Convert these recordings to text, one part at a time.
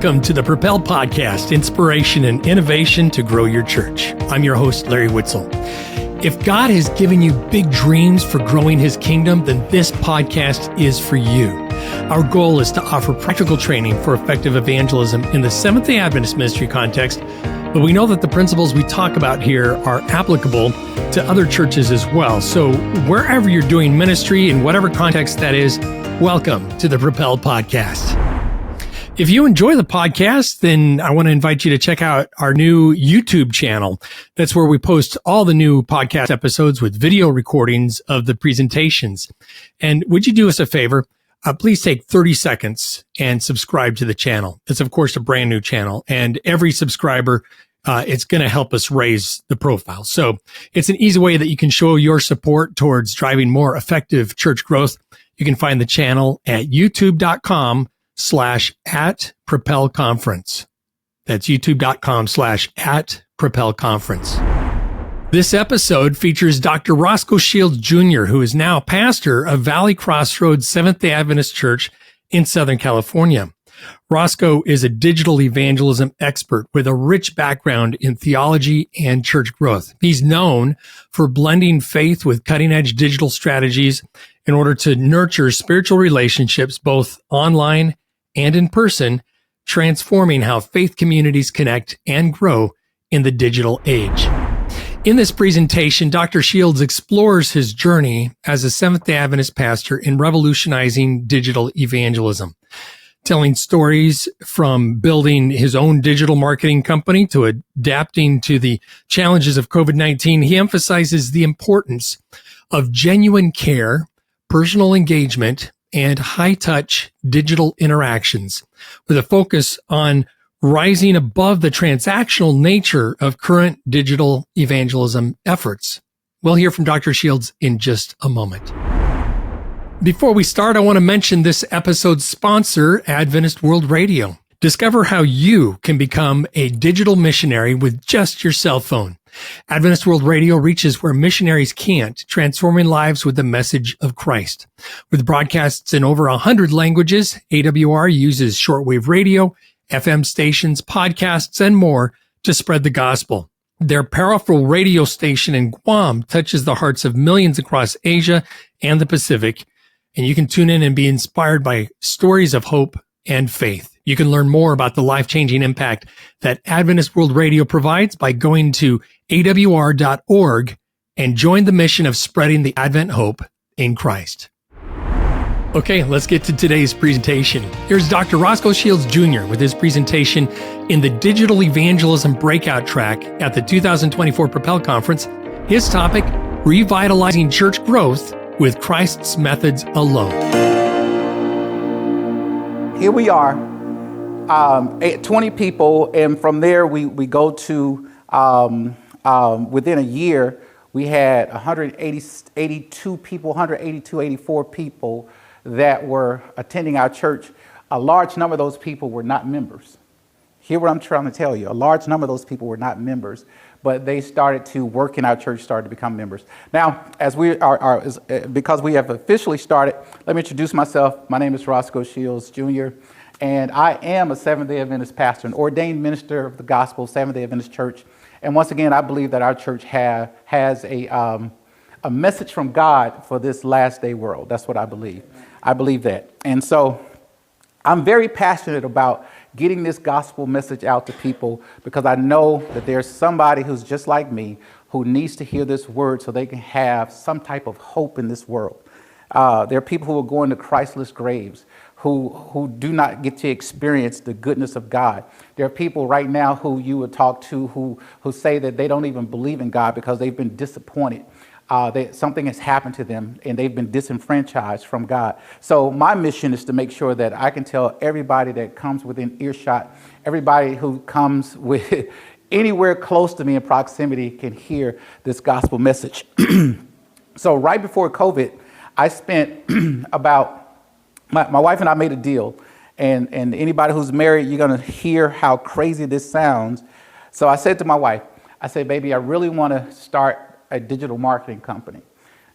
Welcome to the Propel Podcast, inspiration and innovation to grow your church. I'm your host, Larry Witzel. If God has given you big dreams for growing his kingdom, then this podcast is for you. Our goal is to offer practical training for effective evangelism in the Seventh-day Adventist ministry context, but we know that the principles we talk about here are applicable to other churches as well. So wherever you're doing ministry, in whatever context that is, welcome to the Propel Podcast. If you enjoy the podcast, then I want to invite you to check out our new YouTube channel. That's where we post all the new podcast episodes with video recordings of the presentations. And would you do us a favor? Please take 30 seconds and subscribe to the channel. It's, of course, a brand new channel. And every subscriber, it's going to help us raise the profile. So it's an easy way that you can show your support towards driving more effective church growth. You can find the channel at youtube.com/@Propel Conference. That's youtube.com/@Propel Conference. This episode features Dr. Rosco Shields Jr., who is now pastor of Valley Crossroads Seventh-day Adventist Church in Southern California. Rosco is a digital evangelism expert with a rich background in theology and church growth. He's known for blending faith with cutting-edge digital strategies in order to nurture spiritual relationships both online and in person, transforming how faith communities connect and grow in the digital age. In this presentation, Dr. Shields explores his journey as a Seventh-day Adventist pastor in revolutionizing digital evangelism, telling stories from building his own digital marketing company to adapting to the challenges of COVID-19. He emphasizes the importance of genuine care, personal engagement, and high-touch digital interactions with a focus on rising above the transactional nature of current digital evangelism efforts. We'll hear from Dr. Shields in just a moment. Before we start, I want to mention this episode's sponsor, Adventist World Radio. Discover how you can become a digital missionary with just your cell phone. Adventist World Radio reaches where missionaries can't, transforming lives with the message of Christ. With broadcasts in over 100 languages, AWR uses shortwave radio, FM stations, podcasts, and more to spread the gospel. Their powerful radio station in Guam touches the hearts of millions across Asia and the Pacific, and you can tune in and be inspired by stories of hope and faith. You can learn more about the life-changing impact that Adventist World Radio provides by going to awr.org and join the mission of spreading the Advent hope in Christ. Okay, let's get to today's presentation. Here's Dr. Rosco Shields Jr. with his presentation in the Digital Evangelism Breakout Track at the 2024 Propel Conference. His topic, Revitalizing Church Growth with Christ's Methods Alone. Here we are, 20 people, and from there we go to, within a year, we had 182 people, 84 people that were attending our church. A large number of those people were not members. Hear what I'm trying to tell you. A large number of those people were not members, but they started to work in our church, started to become members. Now, as we are because we have officially started, let me introduce myself. My name is Rosco Shields Jr., and I am a Seventh-day Adventist pastor, an ordained minister of the gospel, Seventh-day Adventist Church. And once again, I believe that our church has a message from God for this last day world. That's what I believe. I believe that. And so I'm very passionate about getting this gospel message out to people because I know that there's somebody who's just like me who needs to hear this word so they can have some type of hope in this world. There are people who are going to Christless graves who do not get to experience the goodness of God. There are people right now who you would talk to who say that they don't even believe in God because they've been disappointed. Something has happened to them and they've been disenfranchised from God. So my mission is to make sure that I can tell everybody that comes within earshot, everybody who comes with anywhere close to me in proximity can hear this gospel message. So right before COVID, I spent my wife and I made a deal, and anybody who's married, you're going to hear how crazy this sounds. So I said to my wife, I said, baby, I really want to start a digital marketing company.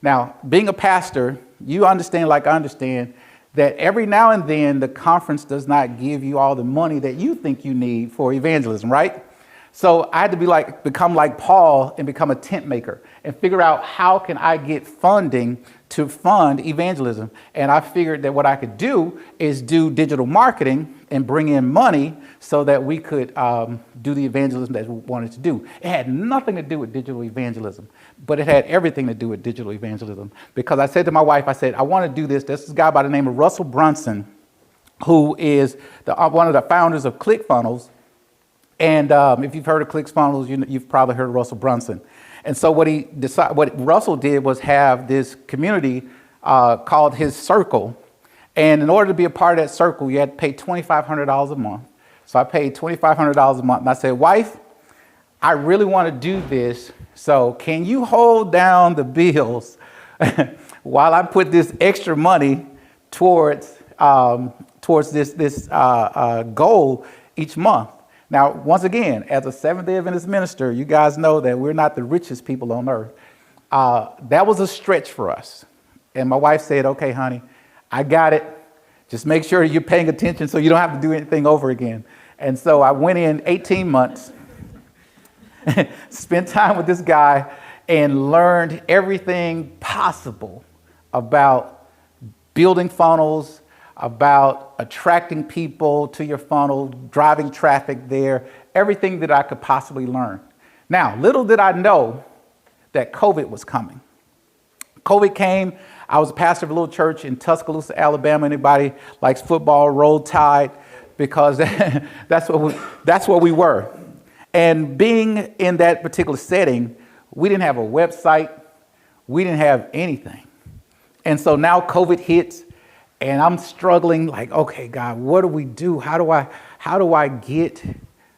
Now, being a pastor, you understand, like I understand, that every now and then the conference does not give you all the money that you think you need for evangelism, right? So I had to become like Paul and become a tent maker and figure out how can I get funding to fund evangelism. And I figured that what I could do is do digital marketing and bring in money so that we could do the evangelism that we wanted to do. It had nothing to do with digital evangelism, but it had everything to do with digital evangelism. Because I said to my wife, I said, I want to do this. This is a guy by the name of Russell Brunson, who is one of the founders of ClickFunnels. And if you've heard of ClickFunnels, you've probably heard of Russell Brunson. And so what Russell did was have this community called his circle. And in order to be a part of that circle, you had to pay $2,500 a month. So I paid $2,500 a month. And I said, wife, I really want to do this. So can you hold down the bills while I put this extra money towards this goal each month? Now, once again, as a Seventh-day Adventist minister, you guys know that we're not the richest people on earth. That was a stretch for us. And my wife said, okay, honey, I got it. Just make sure you're paying attention so you don't have to do anything over again. And so I went in 18 months, spent time with this guy, and learned everything possible about building funnels, about attracting people to your funnel, driving traffic there, everything that I could possibly learn. Now, little did I know that COVID was coming. COVID came. I was a pastor of a little church in Tuscaloosa, Alabama. Anybody likes football, Roll Tide, because that's what we were. And being in that particular setting, we didn't have a website. We didn't have anything. And so now COVID hits. And I'm struggling like, okay, God, what do we do? How do I get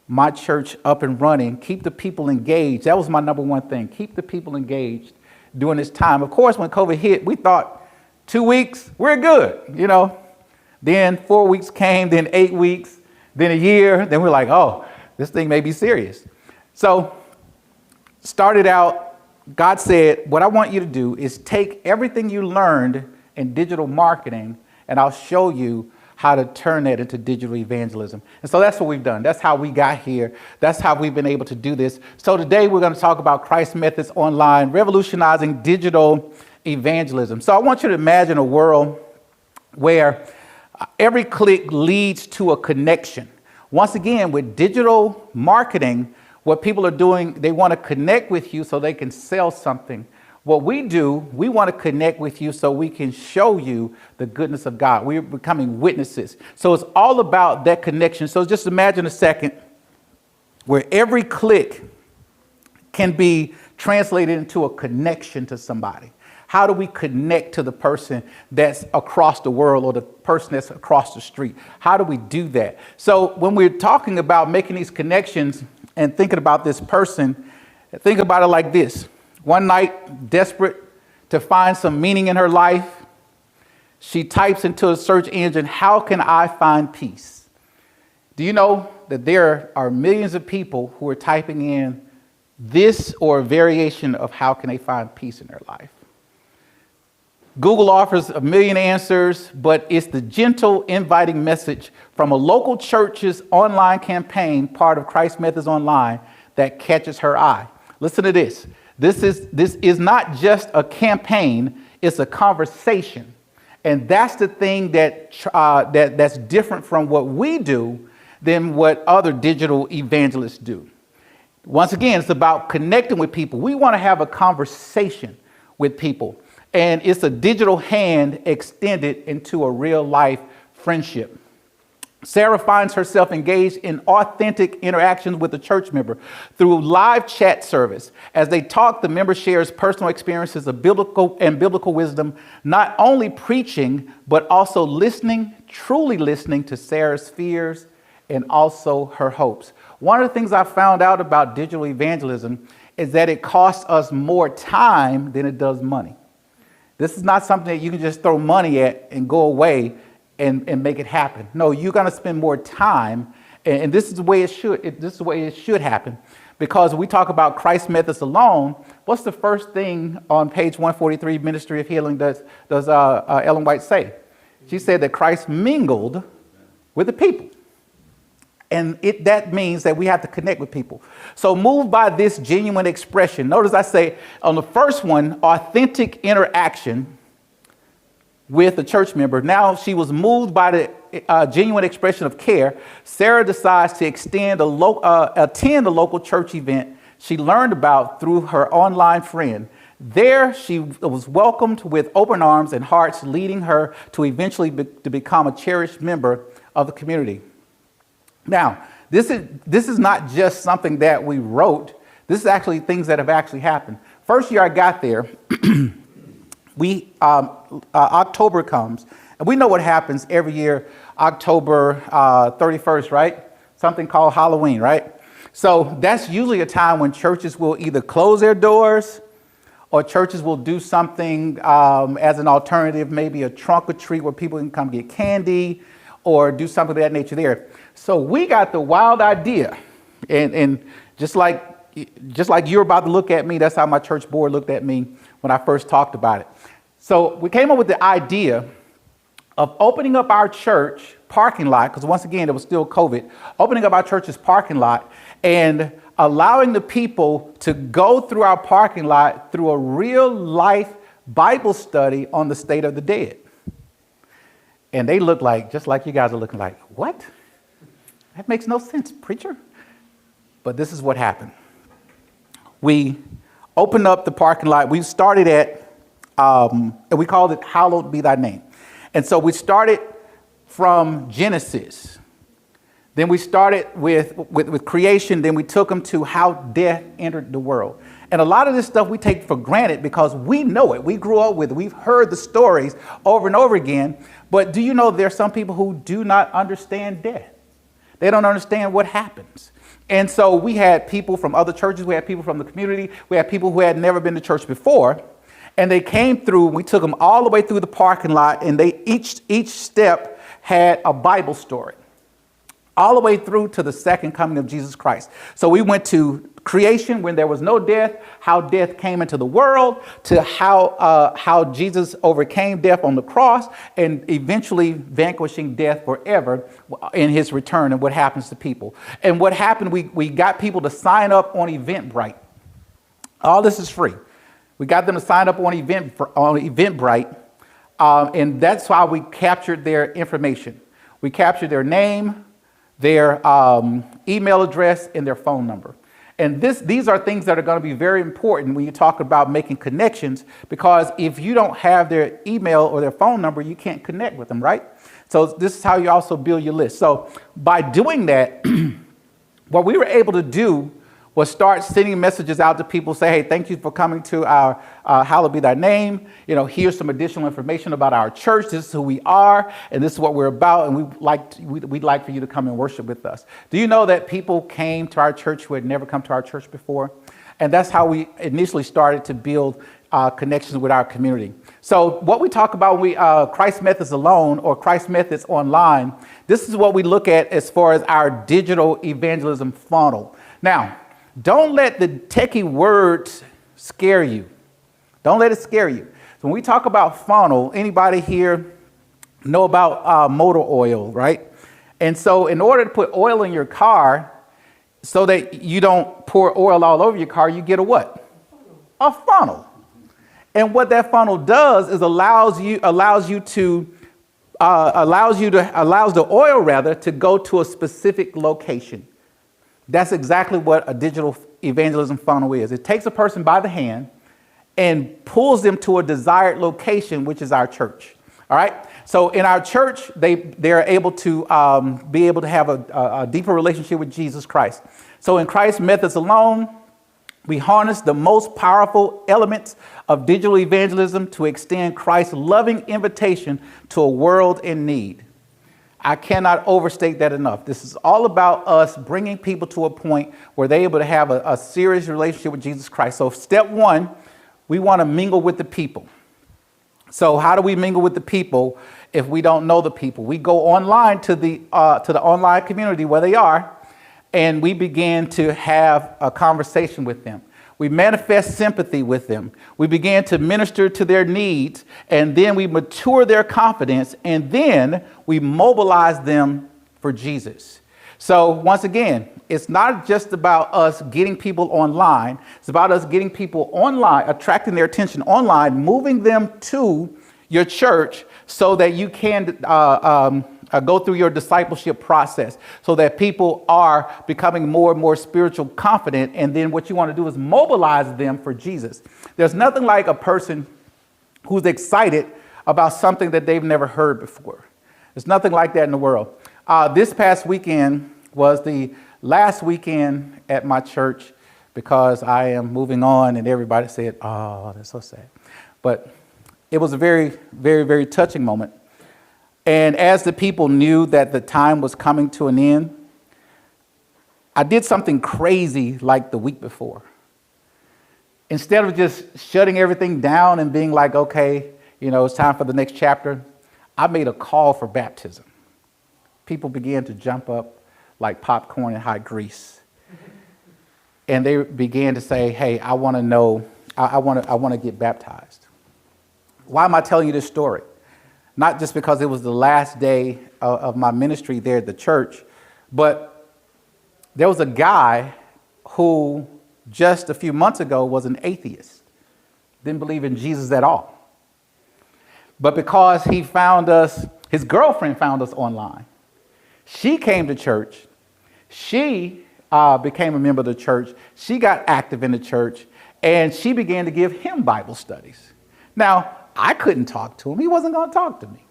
my church up and running? Keep the people engaged. That was my number one thing. Keep the people engaged during this time. Of course, when COVID hit, we thought 2 weeks, we're good, Then 4 weeks came, then 8 weeks, then a year. Then we're like, oh, this thing may be serious. So started out, God said, what I want you to do is take everything you learned in digital marketing, and I'll show you how to turn that into digital evangelism. And so that's what we've done. That's how we got here. That's how we've been able to do this. So today we're going to talk about Christ Methods Online, revolutionizing digital evangelism. So I want you to imagine a world where every click leads to a connection. Once again, with digital marketing, what people are doing, they want to connect with you so they can sell something. What we do, we want to connect with you so we can show you the goodness of God. We're becoming witnesses. So it's all about that connection. So just imagine a second where every click can be translated into a connection to somebody. How do we connect to the person that's across the world or the person that's across the street? How do we do that? So when we're talking about making these connections and thinking about this person, think about it like this. One night, desperate to find some meaning in her life, she types into a search engine, how can I find peace? Do you know that there are millions of people who are typing in this or a variation of how can they find peace in their life? Google offers a million answers, but it's the gentle, inviting message from a local church's online campaign, part of Christ Methods Online, that catches her eye. Listen to this. This is not just a campaign, it's a conversation. And that's the thing that's different from what we do than what other digital evangelists do. Once again, it's about connecting with people. We want to have a conversation with people. And it's a digital hand extended into a real life friendship. Sarah finds herself engaged in authentic interactions with a church member through live chat service. As they talk, the member shares personal experiences of biblical wisdom, not only preaching, but also listening, truly listening to Sarah's fears and also her hopes. One of the things I found out about digital evangelism is that it costs us more time than it does money. This is not something that you can just throw money at and go away and make it happen. No, you're going to spend more time, and this is the way it should. This is the way it should happen, because when we talk about Christ Methods alone, what's the first thing on page 143, Ministry of Healing, does Ellen White say? She said that Christ mingled with the people. And that means that we have to connect with people. So moved by this genuine expression. Notice I say on the first one, authentic interaction with a church member. Now she was moved by the genuine expression of care. Sarah decides to attend a local church event she learned about through her online friend. There she was welcomed with open arms and hearts, leading her to eventually to become a cherished member of the community. Now, this is not just something that we wrote. This is actually things that have actually happened. First year I got there, October comes, and we know what happens every year, October 31st, right? Something called Halloween, right? So that's usually a time when churches will either close their doors or churches will do something as an alternative, maybe a trunk or treat where people can come get candy or do something of that nature there. So we got the wild idea, and just like you're about to look at me, that's how my church board looked at me when I first talked about it. So we came up with the idea of opening up our church parking lot, because once again, it was still COVID, opening up our church's parking lot and allowing the people to go through our parking lot through a real life Bible study on the state of the dead. And they look like, just like you guys are looking like, what? That makes no sense, preacher. But this is what happened. We opened up the parking lot. We started at, and we called it Hallowed Be Thy Name. And so we started from Genesis. Then we started with creation. Then we took them to how death entered the world. And a lot of this stuff we take for granted because we know it. We grew up with it. We've heard the stories over and over again. But do you know there are some people who do not understand death? They don't understand what happens. And so we had people from other churches. We had people from the community. We had people who had never been to church before. And they came through. We took them all the way through the parking lot. And they each step had a Bible story, all the way through to the second coming of Jesus Christ. So we went to creation when there was no death, how death came into the world, to how Jesus overcame death on the cross, and eventually vanquishing death forever in his return and what happens to people. And what happened, we got people to sign up on Eventbrite. All this is free. We got them to sign up on Eventbrite, and that's how we captured their information. We captured their name, their email address, and their phone number. And these are things that are going to be very important when you talk about making connections, because if you don't have their email or their phone number, you can't connect with them, right? So this is how you also build your list. So by doing that, what we were able to do was start sending messages out to people, say, hey, thank you for coming to our Hallowed Be Thy Name. You know, here's some additional information about our church. This is who we are, and this is what we're about, and we'd like for you to come and worship with us. Do you know that people came to our church who had never come to our church before? And that's how we initially started to build connections with our community. So what we talk about when we Christ Methods Alone or Christ Methods Online, this is what we look at as far as our digital evangelism funnel. Now, don't let the techie words scare you. Don't let it scare you. So when we talk about funnel, anybody here know about motor oil, right? And so in order to put oil in your car so that you don't pour oil all over your car, you get a what? A funnel. And what that funnel does is allows the oil rather to go to a specific location. That's exactly what a digital evangelism funnel is. It takes a person by the hand and pulls them to a desired location, which is our church. All right. So in our church, they're able to have a deeper relationship with Jesus Christ. So in Christ Methods Alone, we harness the most powerful elements of digital evangelism to extend Christ's loving invitation to a world in need. I cannot overstate that enough. This is all about us bringing people to a point where they're able to have a serious relationship with Jesus Christ. So step one, we want to mingle with the people. So how do we mingle with the people if we don't know the people? We go online to the online community where they are, and we begin to have a conversation with them. We manifest sympathy with them. We begin to minister to their needs, and then we mature their confidence, and then we mobilize them for Jesus. So once again, it's not just about us getting people online. It's about us getting people online, attracting their attention online, moving them to your church so that you can go through your discipleship process, so that people are becoming more and more spiritual confident. And then what you want to do is mobilize them for Jesus. There's nothing like a person who's excited about something that they've never heard before. There's nothing like that in the world. This past weekend was the last weekend at my church because I am moving on, and everybody said, "Oh, that's so sad." But it was a very, very, very touching moment. And as the people knew that the time was coming to an end, I did something crazy like the week before. Instead of just shutting everything down and being like, okay, it's time for the next chapter, I made a call for baptism. People began to jump up like popcorn in hot grease. And they began to say, hey, I want to know, I want to get baptized. Why am I telling you this story? Not just because it was the last day of my ministry there at the church, but there was a guy who just a few months ago was an atheist, didn't believe in Jesus at all. But because he found us, his girlfriend found us online. She came to church. She became a member of the church. She got active in the church, and she began to give him Bible studies. Now, I couldn't talk to him. He wasn't going to talk to me.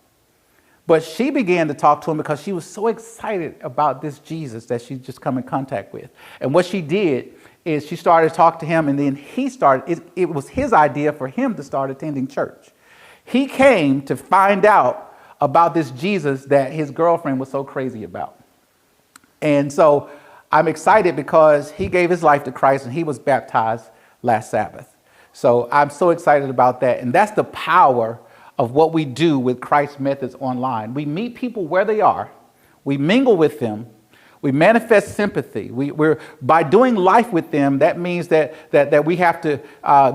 But she began to talk to him because she was so excited about this Jesus that she'd just come in contact with. And what she did is she started to talk to him, and then he started, it was his idea for him to start attending church. He came to find out about this Jesus that his girlfriend was so crazy about. And so I'm excited because he gave his life to Christ and he was baptized last Sabbath. So I'm so excited about that. And that's the power of what we do with Christ Methods Online. We meet people where they are. We mingle with them. We manifest sympathy. We're by doing life with them, that means that we have to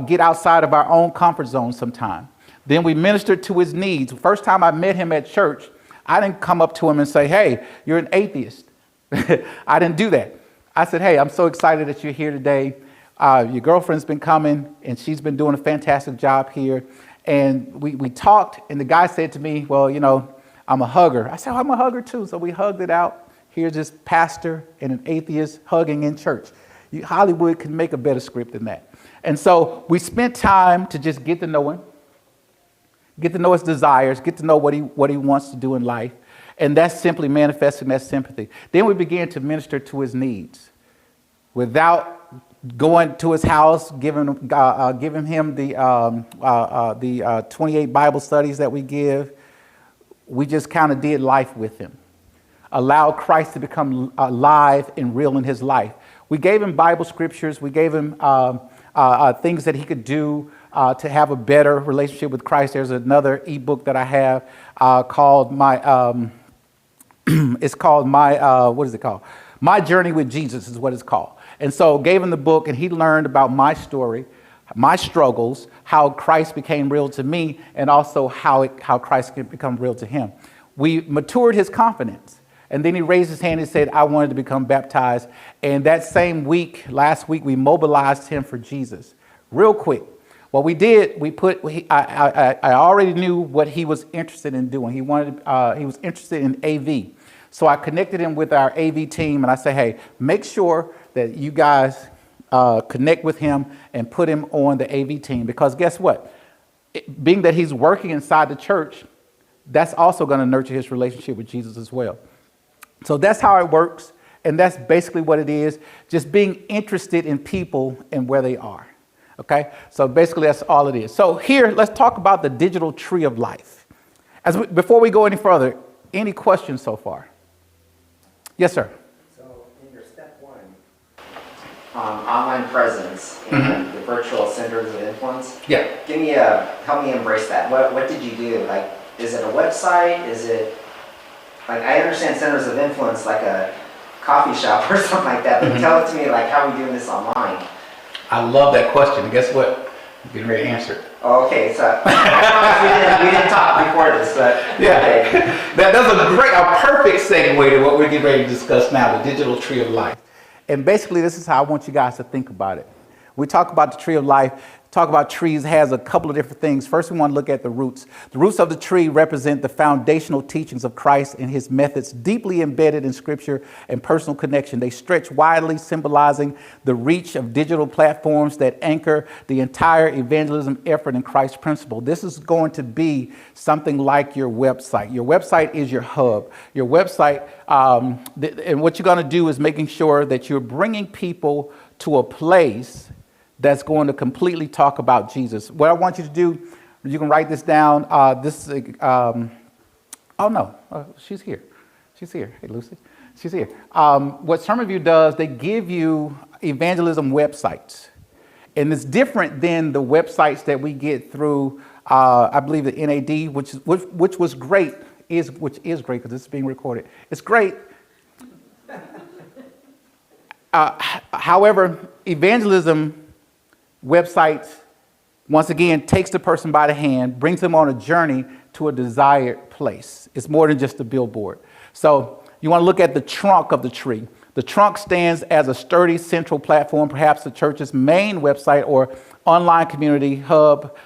get outside of our own comfort zone sometime. Then we minister to his needs. First time I met him at church, I didn't come up to him and say, hey, you're an atheist. I didn't do that. I said, hey, I'm so excited that you're here today. Your girlfriend's been coming, and she's been doing a fantastic job here. And we talked, and the guy said to me, well, I'm a hugger. I said, I'm a hugger too. So we hugged it out. Here's this pastor and an atheist hugging in church. Hollywood can make a better script than that. And so we spent time to just get to know him, get to know his desires, get to know what he wants to do in life. And that's simply manifesting that sympathy. Then we began to minister to his needs without going to his house, giving him the 28 Bible studies that we give. We just kind of did life with him. Allow Christ to become alive and real in his life. We gave him Bible scriptures. We gave him things that he could do to have a better relationship with Christ. There's another ebook that I have called My Journey with Jesus is what it's called. And so gave him the book, and he learned about my story, my struggles, how Christ became real to me, and also how Christ can become real to him. We matured his confidence. And then he raised his hand and said, I wanted to become baptized. And that same week, last week, we mobilized him for Jesus. Real quick. What we did, I already knew what he was interested in doing. He was interested in AV. So I connected him with our AV team, and I said, hey, make sure that you guys connect with him and put him on the AV team. Because guess what? Being that he's working inside the church, that's also going to nurture his relationship with Jesus as well. So that's how it works, and that's basically what it is, just being interested in people and where they are, okay? So basically that's all it is. So here, let's talk about the digital tree of life. Before we go any further, any questions so far? Yes, sir. So in your step one, online presence and the virtual centers of influence, help me embrace that. What did you do? Like, is it a website? Is it, like, I understand centers of influence like a coffee shop or something like that, but tell it to me, like, how are we doing this online? I love that question. And guess what? I'm getting ready to answer it. Okay, so we didn't talk before this, but yeah, okay. that's a perfect segue to what we're getting ready to discuss now, the digital tree of life. And basically, this is how I want you guys to think about it. We talk about the tree of life. Talk about trees has a couple of different things. First, we want to look at the roots. The roots of the tree represent the foundational teachings of Christ and his methods deeply embedded in scripture and personal connection. They stretch widely, symbolizing the reach of digital platforms that anchor the entire evangelism effort in Christ's principle. This is going to be something like your website. Your website is your hub. Your website, and what you're going to do is making sure that you're bringing people to a place that's going to completely talk about Jesus. What I want you to do, you can write this down. She's here. She's here. Hey, Lucy. She's here. What Sermon View does, they give you evangelism websites. And it's different than the websites that we get through, I believe, the NAD, which was great, which is great because this is being recorded. It's great. However, evangelism websites, once again, takes the person by the hand, brings them on a journey to a desired place. It's more than just a billboard. So you want to look at the trunk of the tree. The trunk stands as a sturdy central platform, perhaps the church's main website or online community hub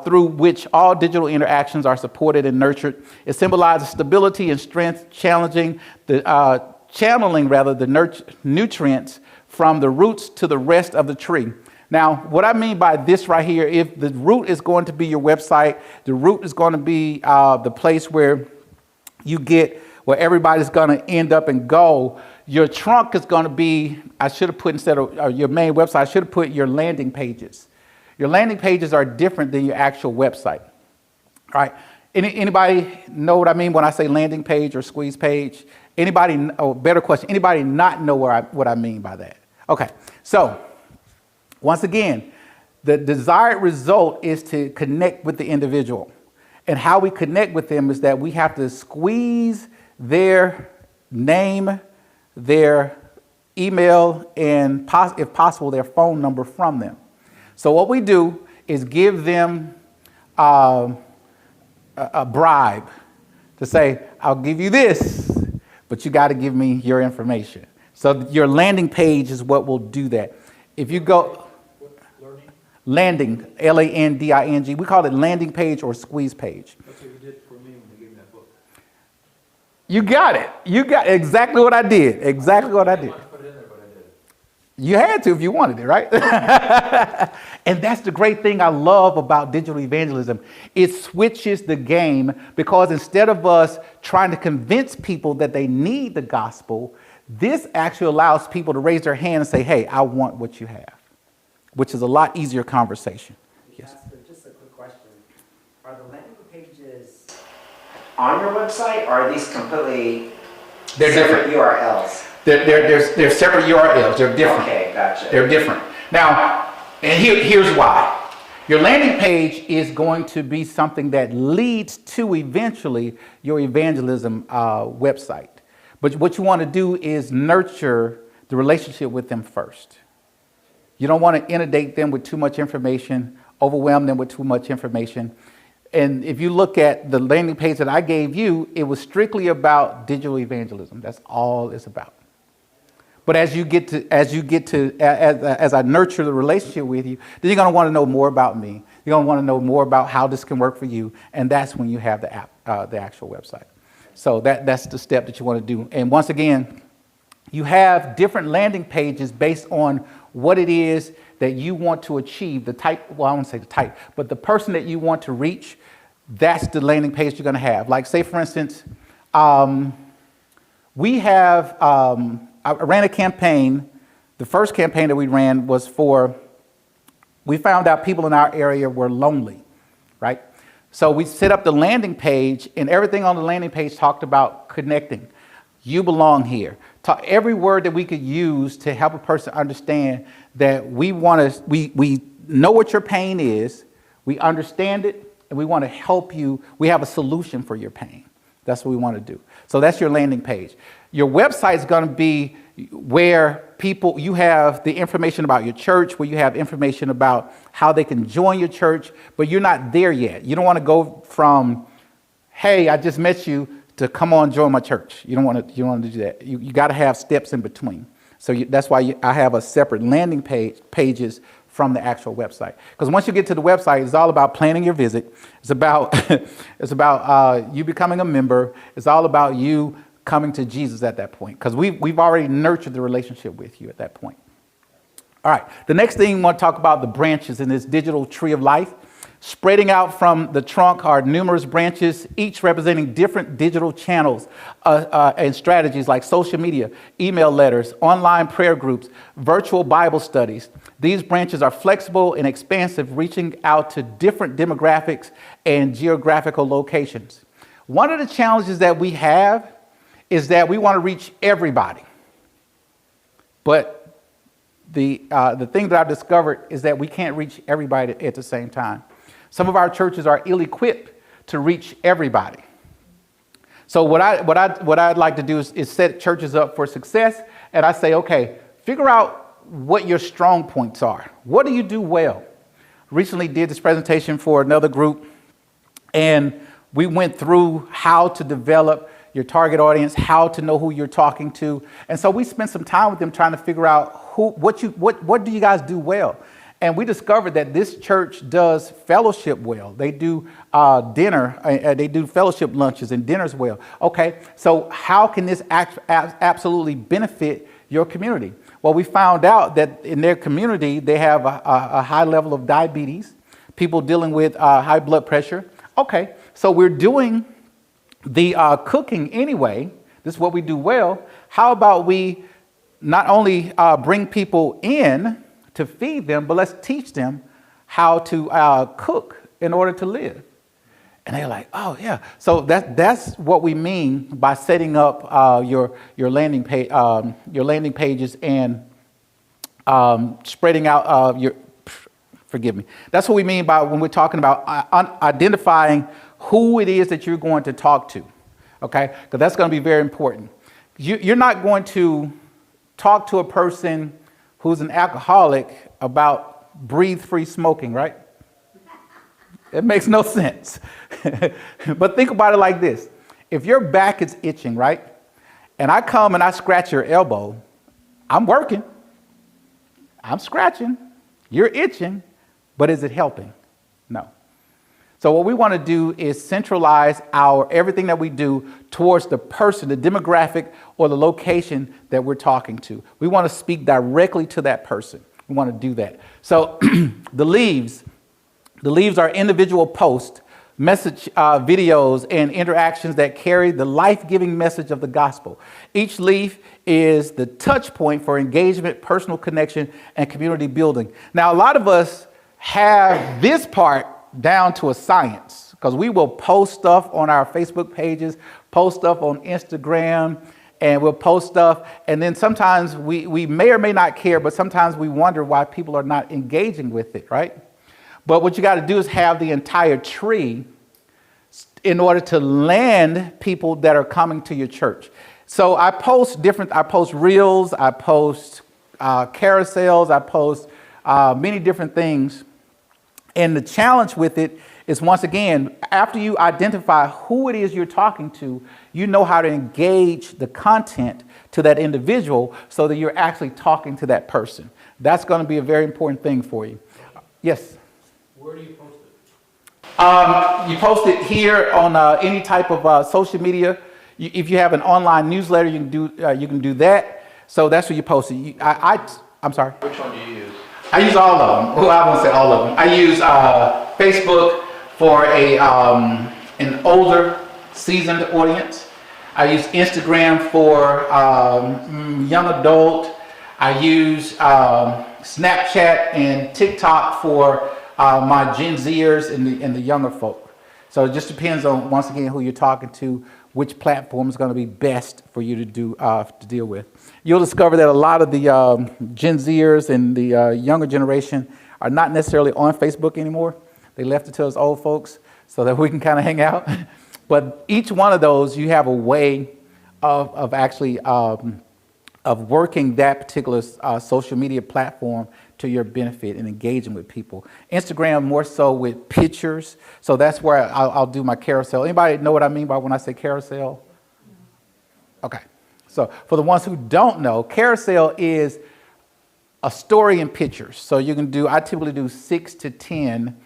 through which all digital interactions are supported and nurtured. It symbolizes stability and strength, channeling the nutrients from the roots to the rest of the tree. Now, what I mean by this right here, if the root is going to be your website, the root is going to be the place where you get where everybody's going to end up and go. Your trunk is going to be, I should have put instead of your main website, I should have put your landing pages. Your landing pages are different than your actual website. All right. Anybody know what I mean when I say landing page or squeeze page? Anybody, better question, anybody not know what I mean by that? Okay. So, once again, the desired result is to connect with the individual. And how we connect with them is that we have to squeeze their name, their email, and if possible, their phone number from them. So what we do is give them a bribe to say, I'll give you this, but you got to give me your information. So your landing page is what will do that. If you go... Landing, Landing. We call it landing page or squeeze page. That's what you did for me when you gave me that book. You got it. You got exactly what I did. Exactly what I did. I put it in there, but I did it. You had to if you wanted it, right? And that's the great thing I love about digital evangelism. It switches the game because instead of us trying to convince people that they need the gospel, this actually allows people to raise their hand and say, hey, I want what you have. Which is a lot easier conversation. Yes. Just a quick question. Are the landing pages on your website, or are these completely separate URLs? They're separate URLs. They're different. Okay, gotcha. They're different. Now, and here's why. Your landing page is going to be something that leads to eventually your evangelism website. But what you want to do is nurture the relationship with them first. You don't want to inundate them with too much information, overwhelm them with too much information. And if you look at the landing page that I gave you, it was strictly about digital evangelism. That's all it's about. But as I nurture the relationship with you, then you're going to want to know more about me. You're going to want to know more about how this can work for you. And that's when you have the app, the actual website. So that's the step that you want to do. And once again, you have different landing pages based on what it is that you want to achieve, the type, well, I won't say the type, but the person that you want to reach, that's the landing page you're going to have. Like, say, for instance, I ran a campaign. The first campaign that we ran was we found out people in our area were lonely, right? So we set up the landing page, and everything on the landing page talked about connecting. You belong here. Every word that we could use to help a person understand that we know what your pain is, we understand it, and we want to help you. We have a solution for your pain. That's what we want to do. So that's your landing page. Your website is going to be where you have the information about your church, where you have information about how they can join your church, but you're not there yet. You don't want to go from, hey, I just met you, to come on, join my church. You don't want to do that. You got to have steps in between. So that's why I have a separate landing pages from the actual website. Because once you get to the website, it's all about planning your visit. It's about you becoming a member. It's all about you coming to Jesus at that point. Because we've already nurtured the relationship with you at that point. All right. The next thing we want to talk about the branches in this digital tree of life. Spreading out from the trunk are numerous branches, each representing different digital channels and strategies like social media, email letters, online prayer groups, virtual Bible studies. These branches are flexible and expansive, reaching out to different demographics and geographical locations. One of the challenges that we have is that we want to reach everybody. But the thing that I've discovered is that we can't reach everybody at the same time. Some of our churches are ill-equipped to reach everybody. So what I'd like to do is set churches up for success. And I say, okay, figure out what your strong points are. What do you do well? Recently did this presentation for another group, and we went through how to develop your target audience, how to know who you're talking to. And so we spent some time with them trying to figure out what do you guys do well? And we discovered that this church does fellowship well. They do dinner, they do fellowship lunches and dinners well. Okay, so how can this absolutely benefit your community? Well, we found out that in their community, they have a high level of diabetes, people dealing with high blood pressure. Okay, so we're doing the cooking anyway. This is what we do well. How about we not only bring people in to feed them, but let's teach them how to cook in order to live. And they're like, oh yeah. So that's what we mean by setting up your landing pages and spreading out forgive me. That's what we mean by when we're talking about identifying who it is that you're going to talk to. Okay, because that's going to be very important. You're not going to talk to a person who's an alcoholic about breathe-free smoking, right? It makes no sense. But think about it like this. If your back is itching, right? And I come and I scratch your elbow, I'm working. I'm scratching. You're itching. But is it helping? No. So what we want to do is centralize everything that we do towards the person, the demographic, or the location that we're talking to. We want to speak directly to that person. We want to do that. So the leaves are individual posts, message videos, and interactions that carry the life-giving message of the gospel. Each leaf is the touch point for engagement, personal connection, and community building. Now, a lot of us have this part down to a science, because we will post stuff on our Facebook pages, post stuff on Instagram, and we'll post stuff. And then sometimes we may or may not care, but sometimes we wonder why people are not engaging with it, right? But what you got to do is have the entire tree in order to land people that are coming to your church. So I post reels, I post carousels, I post many different things. And the challenge with it is, once again, after you identify who it is you're talking to, you know how to engage the content to that individual so that you're actually talking to that person. That's going to be a very important thing for you. Yes? Where do you post it? You post it here on any type of social media. If you have an online newsletter, you can do that. So that's where you post it. I'm sorry. Which one do you use? I use all of them. Well, I won't say all of them. I use Facebook for an older, seasoned audience. I use Instagram for young adult. I use Snapchat and TikTok for my Gen Zers and the younger folk. So it just depends on, once again, who you're talking to, which platform is going to be best for you to deal with. You'll discover that a lot of the Gen Zers and the younger generation are not necessarily on Facebook anymore. They left it to us old folks so that we can kind of hang out. But each one of those, you have a way of actually of working that particular social media platform to your benefit and engaging with people. Instagram more so with pictures. So that's where I'll do my carousel. Anybody know what I mean by when I say carousel? Okay. So for the ones who don't know, carousel is a story in pictures. So you can do, I typically do 6 to 10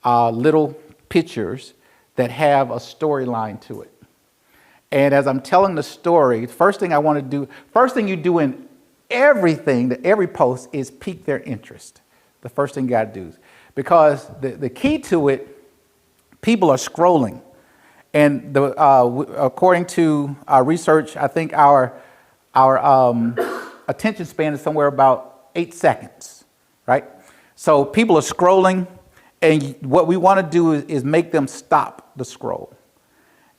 little pictures that have a storyline to it. And as I'm telling the story, first thing you do in every post is pique their interest. The first thing you got to do. Because the key to it, people are scrolling. And according to our research, I think our attention span is somewhere about 8 seconds, right? So people are scrolling, and what we want to do is make them stop the scroll.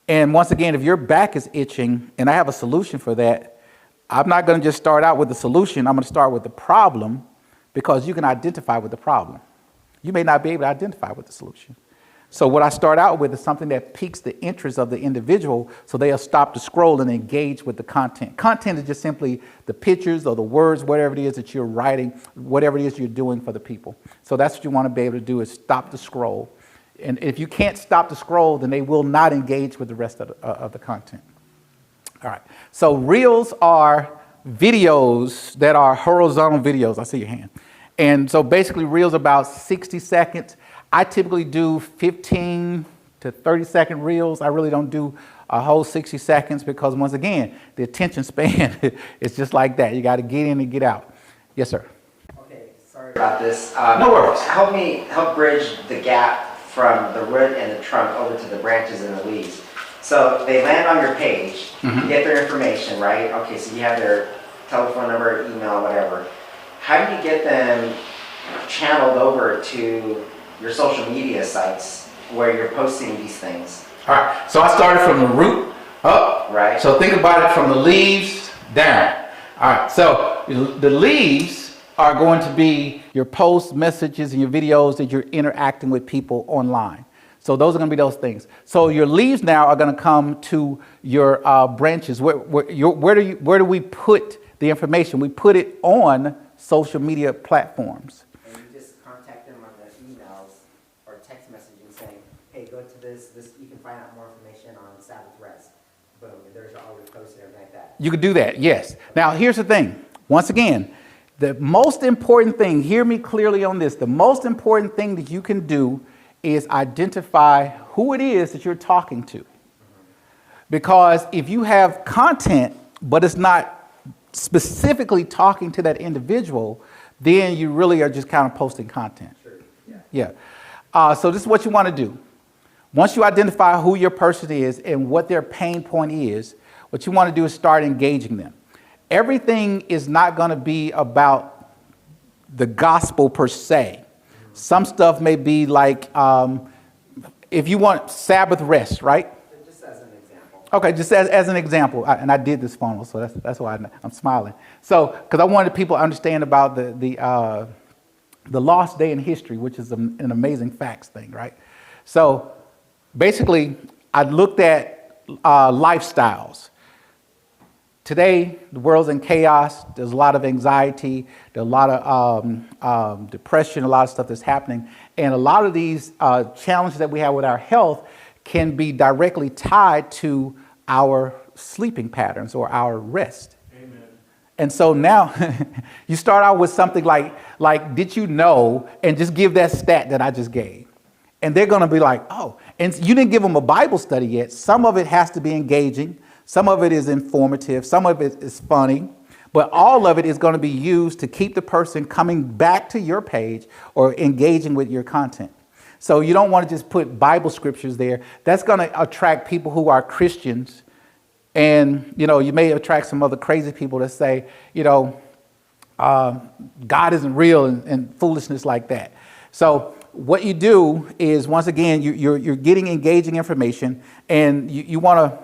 And once again, if your back is itching, and I have a solution for that, I'm not going to just start out with the solution. I'm going to start with the problem, because you can identify with the problem. You may not be able to identify with the solution. So what I start out with is something that piques the interest of the individual, so they'll stop the scroll and engage with the content. Content is just simply the pictures or the words, whatever it is that you're writing, whatever it is you're doing for the people. So that's what you want to be able to do, is stop the scroll. And if you can't stop the scroll, then they will not engage with the rest of the content. All right. So reels are videos that are horizontal videos. I see your hand. And so basically reels about 60 seconds. I typically do 15 to 30-second reels. I really don't do a whole 60 seconds because, once again, the attention span is just like that. You got to get in and get out. Yes, sir. Okay, sorry about this. No worries. Help bridge the gap from the root and the trunk over to the branches and the leaves. So they land on your page, you get their information, right? Okay, so you have their telephone number, email, whatever. How do you get them channeled over to your social media sites where you're posting these things? All right, so I started from the root up. Right. So think about it from the leaves down. All right, so the leaves are going to be your posts, messages, and your videos that you're interacting with people online. So those are going to be those things. So your leaves now are going to come to your branches. Where do we put the information? We put it on social media platforms. And you just contact them on the emails or text messaging saying, hey, go to this, you can find out more information on Sabbath rest. Boom, and there's your already posted and everything like that. You could do that, yes. Now, here's the thing. Once again, the most important thing, hear me clearly on this, the most important thing that you can do is identify who it is that you're talking to. Because if you have content, but it's not specifically talking to that individual, then you really are just kind of posting content. Sure. Yeah. So this is what you want to do. Once you identify who your person is and what their pain point is, what you want to do is start engaging them. Everything is not going to be about the gospel per se. Some stuff may be like, if you want Sabbath rest, right? Just as an example. Okay, just as an example, and I did this funnel, so that's why I'm smiling. So, because I wanted people to understand about the lost day in history, which is an amazing facts thing, right? So, basically, I looked at lifestyles. Today, the world's in chaos. There's a lot of anxiety. There's a lot of depression, a lot of stuff that's happening. And a lot of these challenges that we have with our health can be directly tied to our sleeping patterns or our rest. Amen. And so now you start out with something like, did you know, and just give that stat that I just gave. And they're going to be like, oh, and you didn't give them a Bible study yet. Some of it has to be engaging. Some of it is informative. Some of it is funny. But all of it is going to be used to keep the person coming back to your page or engaging with your content. So you don't want to just put Bible scriptures there. That's going to attract people who are Christians. And, you may attract some other crazy people that say, God isn't real and foolishness like that. So what you do is, once again, you're getting engaging information, and you want to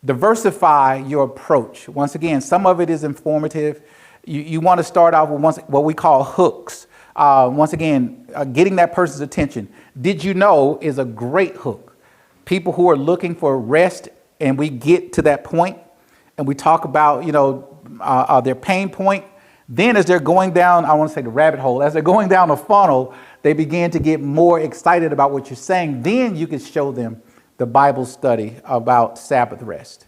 diversify your approach. Once again, some of it is informative. You want to start off with what we call hooks. Once again, getting that person's attention. Did you know is a great hook. People who are looking for rest, and we get to that point, and we talk about, their pain point. Then as they're going down, I want to say the rabbit hole, as they're going down the funnel, they begin to get more excited about what you're saying. Then you can show them the Bible study about Sabbath rest.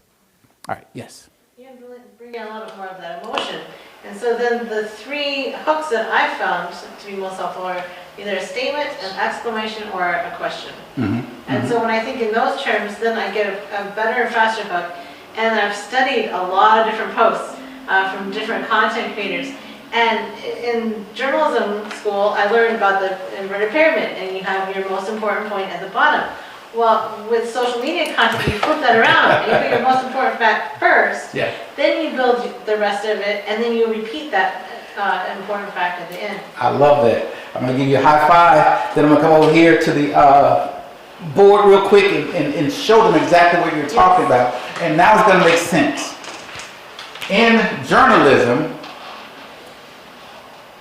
All right, yes. Yeah, bring in a little bit more of that emotion. And so then the three hooks that I found to be most helpful are either a statement, an exclamation, or a question. And so when I think in those terms, then I get a better and faster hook. And I've studied a lot of different posts from different content creators. And in journalism school, I learned about the inverted pyramid, and you have your most important point at the bottom. Well, with social media content, you flip that around, and you put your most important fact first, then you build the rest of it, and then you repeat that important fact at the end. I love that. I'm going to give you a high five, then I'm going to come over here to the board real quick and show them exactly what you're talking about. And now it's going to make sense. In journalism,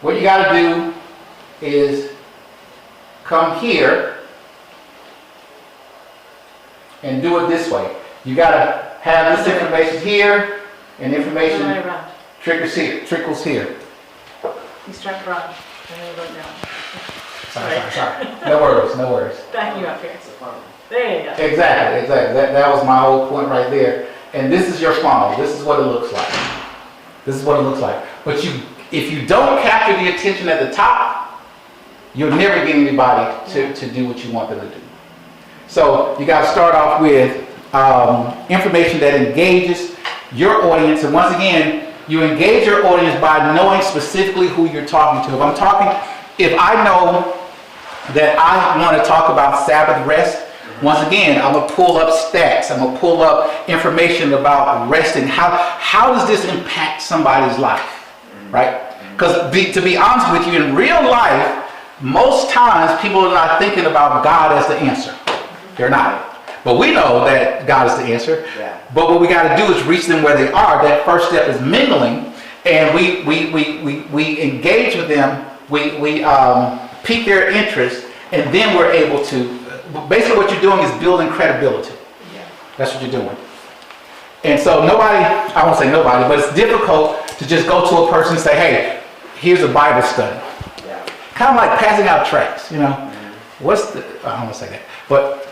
what you got to do is come here and do it this way. You got to have this information here and information trickles here. He's trying to run. And then go down. Sorry. No worries. Back you up here. There you go. Exactly. That was my whole point right there. And this is your funnel. This is what it looks like. But if you don't capture the attention at the top, you'll never get anybody to do what you want them to do. So you got to start off with information that engages your audience. And once again, you engage your audience by knowing specifically who you're talking to. If I know that I want to talk about Sabbath rest, once again, I'm going to pull up stats. I'm going to pull up information about resting. How does this impact somebody's life, right? Because to be honest with you, in real life, most times people are not thinking about God as the answer. They're not. But we know that God is the answer. Yeah. But what we got to do is reach them where they are. That first step is mingling, and we engage with them. We pique their interest, and then we're able to. Basically, what you're doing is building credibility. Yeah. That's what you're doing. And so I won't say nobody, but it's difficult to just go to a person and say, "Hey, here's a Bible study." Yeah. Kind of like passing out tracts, you know. Mm-hmm. I don't want to say that, but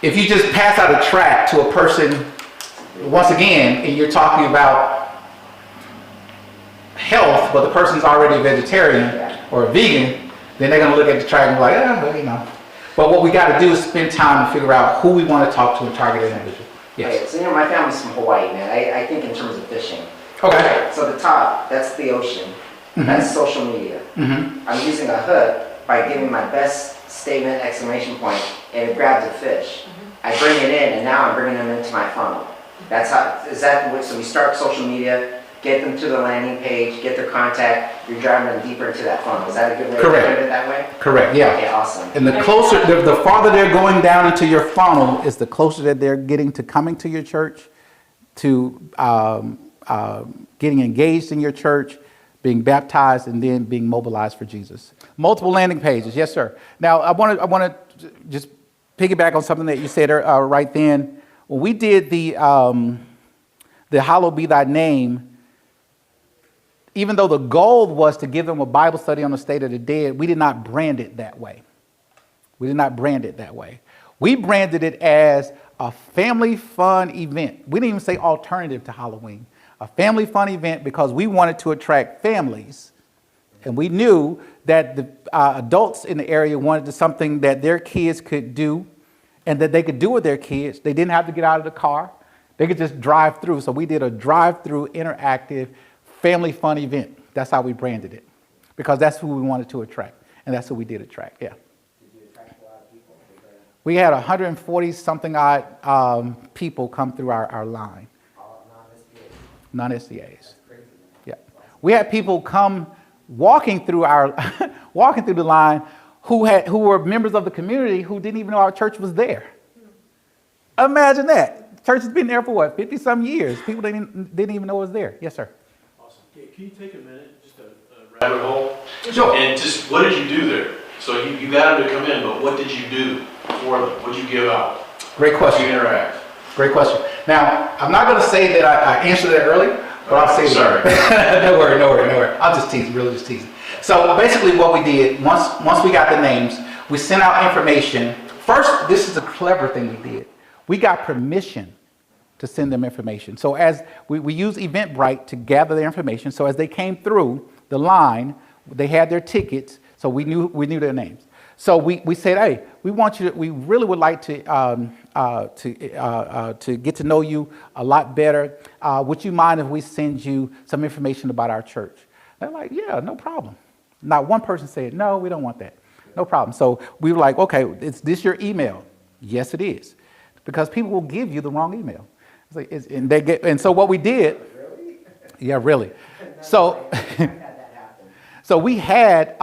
if you just pass out a tract to a person, once again, and you're talking about health, but the person's already a vegetarian or a vegan, then they're going to look at the tract and be like, well, you know. But what we got to do is spend time to figure out who we want to talk to and target an individual. Yes. Okay, so my family's from Hawaii, man. I think in terms of fishing. Okay. So the top, that's the ocean. Mm-hmm. That's social media. Mm-hmm. I'm using a hook by giving my best statement, exclamation point, and it grabs a fish. Mm-hmm. I bring it in, and now I'm bringing them into my funnel. So we start social media, get them to the landing page, get their contact, you're driving them deeper into that funnel. Is that a good way to put it that way? Correct, yeah. Okay, awesome. And the farther they're going down into your funnel is the closer that they're getting to coming to your church, to getting engaged in your church, being baptized, and then being mobilized for Jesus. Multiple landing pages, yes, sir. Now, I want to just piggyback on something that you said right then. When we did the Hallowed Be Thy Name, even though the goal was to give them a Bible study on the state of the dead, we did not brand it that way. We branded it as a family fun event. We didn't even say alternative to Halloween. A family fun event because we wanted to attract families. And we knew that the adults in the area wanted something that their kids could do and that they could do with their kids. They didn't have to get out of the car. They could just drive through. So we did a drive-through interactive family fun event. That's how we branded it because that's who we wanted to attract. And that's who we did attract, yeah. Did you attract a lot of people? We had 140 something odd people come through our line. All non-SDAs? Non-SDAs. Yeah. We had people come walking through the line who were members of the community who didn't even know our church was there. Imagine that. Church has been there for what, 50 some years. People didn't even know it was there. Yes, sir. Awesome. Yeah, can you take a minute, just a rabbit hole? Sure. And just what did you do there? So you got them to come in, but what did you do for them? What did you give out? Great question. How did you interact? Great question. Now, I'm not going to say that I answered that early, But I'll say it Sorry. again. No worry. I'll just tease, really just tease. So basically what we did, once we got the names, we sent out information. First, this is a clever thing we did. We got permission to send them information. So as we use Eventbrite to gather their information. So as they came through the line, they had their tickets, so we knew their names. So we said, hey, we really would like to get to know you a lot better. Would you mind if we send you some information about our church? They're like, yeah, no problem. Not one person said, no, we don't want that. No problem. So we were like, okay, is this your email? Yes, it is. Because people will give you the wrong email. And so what we did, really? Yeah, really. So, so we had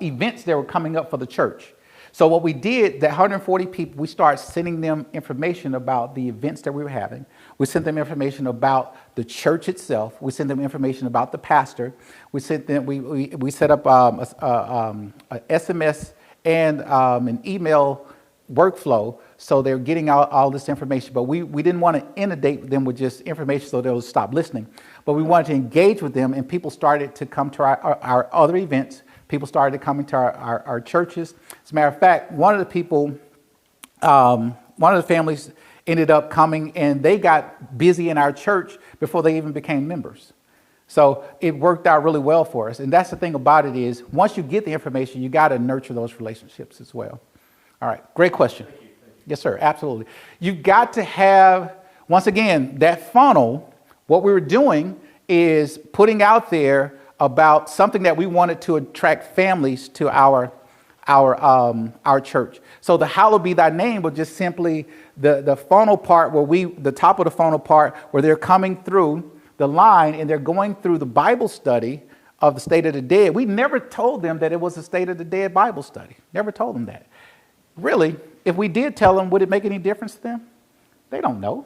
events that were coming up for the church. So what we did, that 140 people, we started sending them information about the events that we were having. We sent them information about the church itself. We sent them information about the pastor. We sent them. We set up a SMS and an email workflow, so they're getting out all this information. But we didn't want to inundate them with just information so they'll stop listening. But we wanted to engage with them, and people started to come to our other events. People started coming to our churches. As a matter of fact, one of the families ended up coming, and they got busy in our church before they even became members. So it worked out really well for us. And that's the thing about it is, once you get the information, you got to nurture those relationships as well. All right, great question. Thank you. Yes, sir, absolutely. You've got to have, once again, that funnel. What we were doing is putting out there about something that we wanted to attract families to our church. So the hallowed be thy name was just simply the funnel part the top of the funnel part where they're coming through the line and they're going through the Bible study of the State of the Dead. We never told them that it was a State of the Dead Bible study. Never told them that. Really, if we did tell them, would it make any difference to them? They don't know.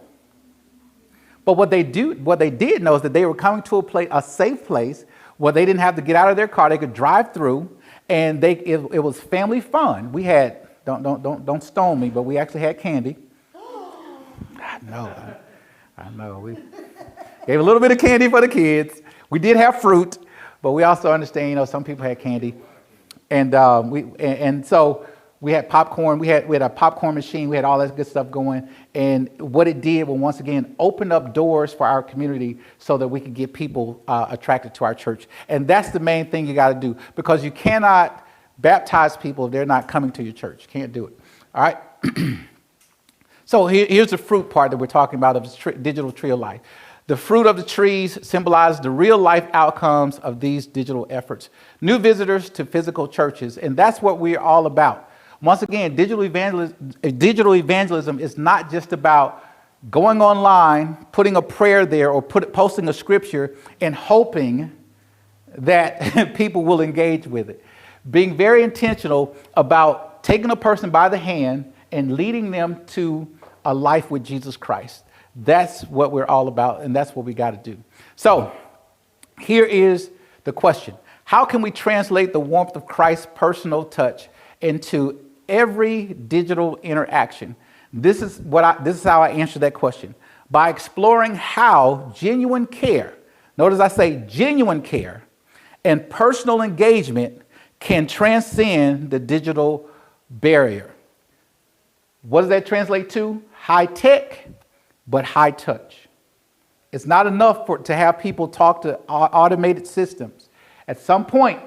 But what they did know is that they were coming to a safe place where they didn't have to get out of their car. They could drive through, and it was family fun. We had, don't stone me, but we actually had candy. I know. We gave a little bit of candy for the kids. We did have fruit, but we also understand, some people had candy, and so we had popcorn. We had a popcorn machine. We had all that good stuff going. And what it did was, once again, open up doors for our community so that we could get people attracted to our church. And that's the main thing you got to do, because you cannot baptize people if they're not coming to your church. You can't do it. All right. So here's the fruit part that we're talking about of the digital tree of life. The fruit of the trees symbolize the real life outcomes of these digital efforts. New visitors to physical churches. And that's what we're all about. Once again, digital evangelism is not just about going online, putting a prayer there, or posting a scripture and hoping that people will engage with it. Being very intentional about taking a person by the hand and leading them to a life with Jesus Christ. That's what we're all about, and that's what we got to do. So here is the question. How can we translate the warmth of Christ's personal touch into every digital interaction? This is how I answer that question. By exploring how genuine care, notice I say genuine care, and personal engagement can transcend the digital barrier. What does that translate to? High tech, but high touch. It's not enough to have people talk to automated systems. At some point,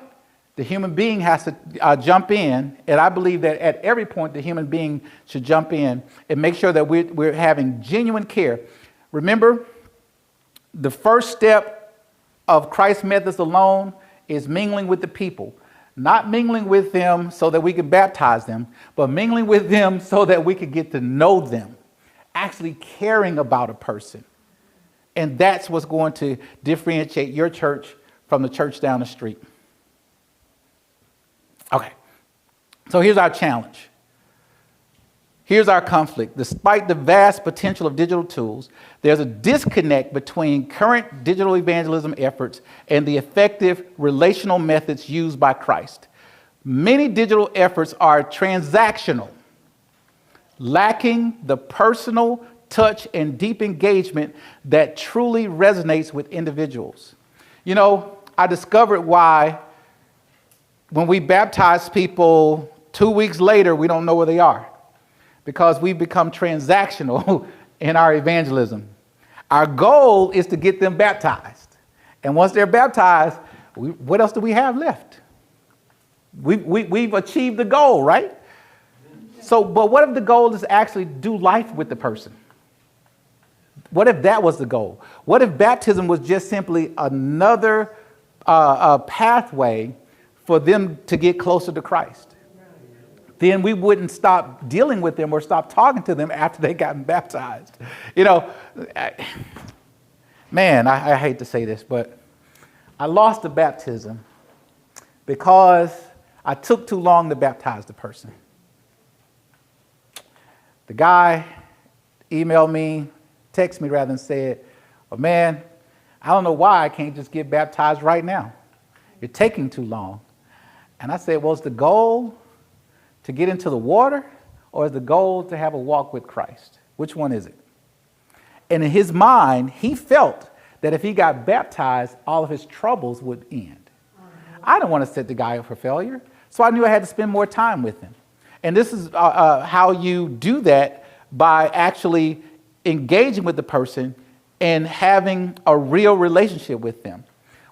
the human being has to jump in, and I believe that at every point the human being should jump in and make sure that we're having genuine care. Remember, the first step of Christ's methods alone is mingling with the people. Not mingling with them so that we can baptize them, but mingling with them so that we can get to know them, actually caring about a person. And that's what's going to differentiate your church from the church down the street. Okay, so here's our challenge. Here's our conflict. Despite the vast potential of digital tools, there's a disconnect between current digital evangelism efforts and the effective relational methods used by Christ. Many digital efforts are transactional, lacking the personal touch, and deep engagement that truly resonates with individuals. You know, I discovered why when we baptize people 2 weeks later, we don't know where they are, because we've become transactional in our evangelism. Our goal is to get them baptized. And once they're baptized, what else do we have left? We've achieved the goal, right? So, but what if the goal is actually do life with the person? What if that was the goal? What if baptism was just simply another pathway for them to get closer to Christ? Then we wouldn't stop dealing with them or stop talking to them after they gotten baptized. You know, I hate to say this, but I lost the baptism because I took too long to baptize the person. The guy emailed me, texted me rather, and said, "Well, man, I don't know why I can't just get baptized right now. You're taking too long." And I said, "Well, is the goal to get into the water, or is the goal to have a walk with Christ? Which one is it?" And in his mind, he felt that if he got baptized, all of his troubles would end. I didn't want to set the guy up for failure, so I knew I had to spend more time with him. And this is how you do that, by actually engaging with the person and having a real relationship with them.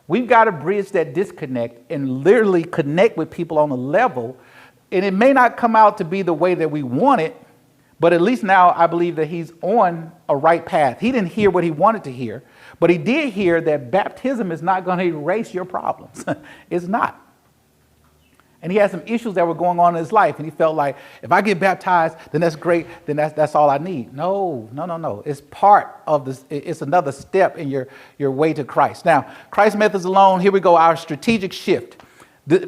We've got to bridge that disconnect and literally connect with people on a level. And it may not come out to be the way that we want it, but at least now I believe that he's on a right path. He didn't hear what he wanted to hear, but he did hear that baptism is not going to erase your problems. It's not. And he had some issues that were going on in his life, and he felt like, if I get baptized, then that's great, then that's all I need. No. It's part of this. It's another step in your way to Christ. Now, Christ methods alone, here we go, our strategic shift.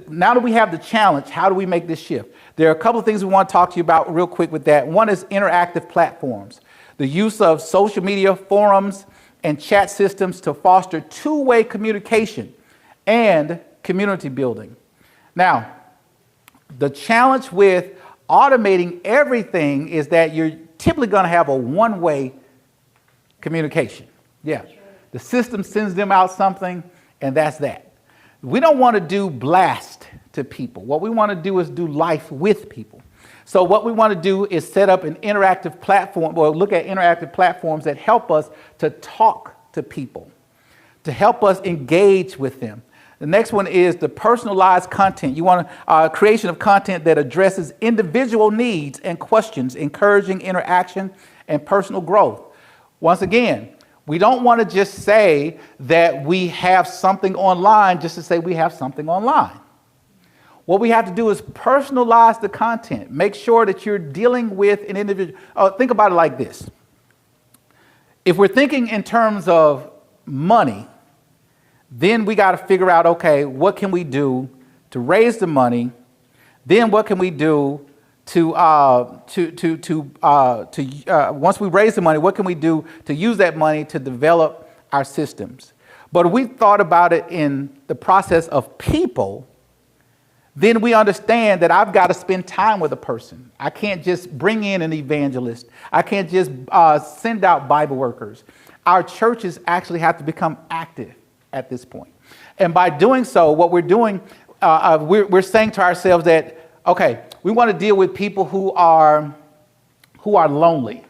Now that we have the challenge, how do we make this shift? There are a couple of things we want to talk to you about real quick with that. One is interactive platforms, the use of social media, forums, and chat systems to foster two-way communication and community building. Now, the challenge with automating everything is that you're typically going to have a one-way communication. Yeah, the system sends them out something, and that's that. We don't want to do blast to people. What we want to do is do life with people. So what we want to do is set up an interactive platform, or look at interactive platforms that help us to talk to people, to help us engage with them. The next one is the personalized content. You want creation of content that addresses individual needs and questions, encouraging interaction and personal growth. Once again, we don't want to just say that we have something online just to say we have something online. What we have to do is personalize the content. Make sure that you're dealing with an individual. Think about it like this. If we're thinking in terms of money, then we got to figure out, okay, what can we do to raise the money? Then what can we do once we raise the money, what can we do to use that money to develop our systems? But if we thought about it in the process of people, then we understand that I've got to spend time with a person. I can't just bring in an evangelist. I can't just send out Bible workers. Our churches actually have to become active at this point. And by doing so, what we're doing, we're saying to ourselves that, okay, we want to deal with people who are lonely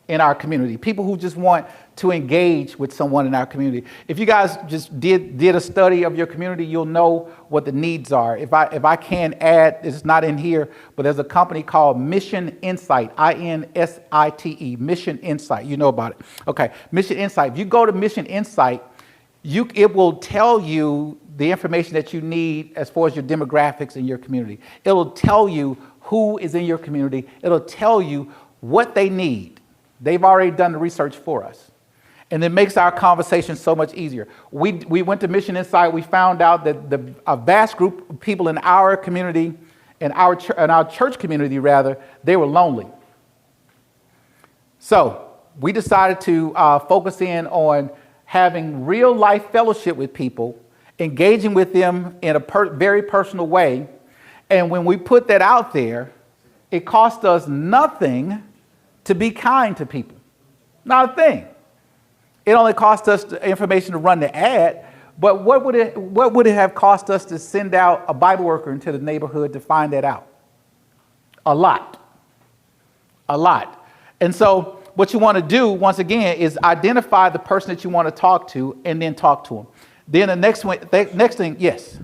in our community, people who just want to engage with someone in our community. If you guys just did a study of your community, you'll know what the needs are. If I can add, it's not in here, but there's a company called Mission Insight, INSITE, Mission Insight. You know about it. Okay, Mission Insight. If you go to Mission Insight, it will tell you the information that you need as far as your demographics in your community. It'll tell you who is in your community. It'll tell you what they need. They've already done the research for us. And it makes our conversation so much easier. We went to Mission Insight. We found out that a vast group of people in our community, in our church community rather, they were lonely. So we decided to focus in on having real life fellowship with people, engaging with them in a very personal way. And when we put that out there, it cost us nothing to be kind to people. Not a thing. It only cost us the information to run the ad, but what would it have cost us to send out a Bible worker into the neighborhood to find that out? A lot. A lot. And so what you want to do, once again, is identify the person that you want to talk to and then talk to them. Then the next thing, yes. Is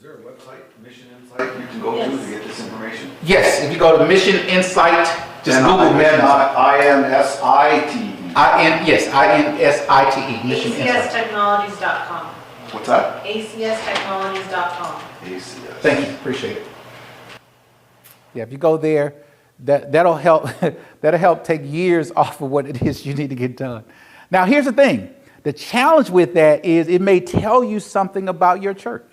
there a website, Mission Insight, you can go to get this information? Yes, if you go to Mission Insight, just Google Mission Insight. INSITE. INSITE, Mission Insight. ACStechnologies.com. What's that? ACStechnologies.com. ACS. Thank you, appreciate it. Yeah, if you go there, that'll help. That'll help take years off of what it is you need to get done. Now, here's the thing. The challenge with that is it may tell you something about your church.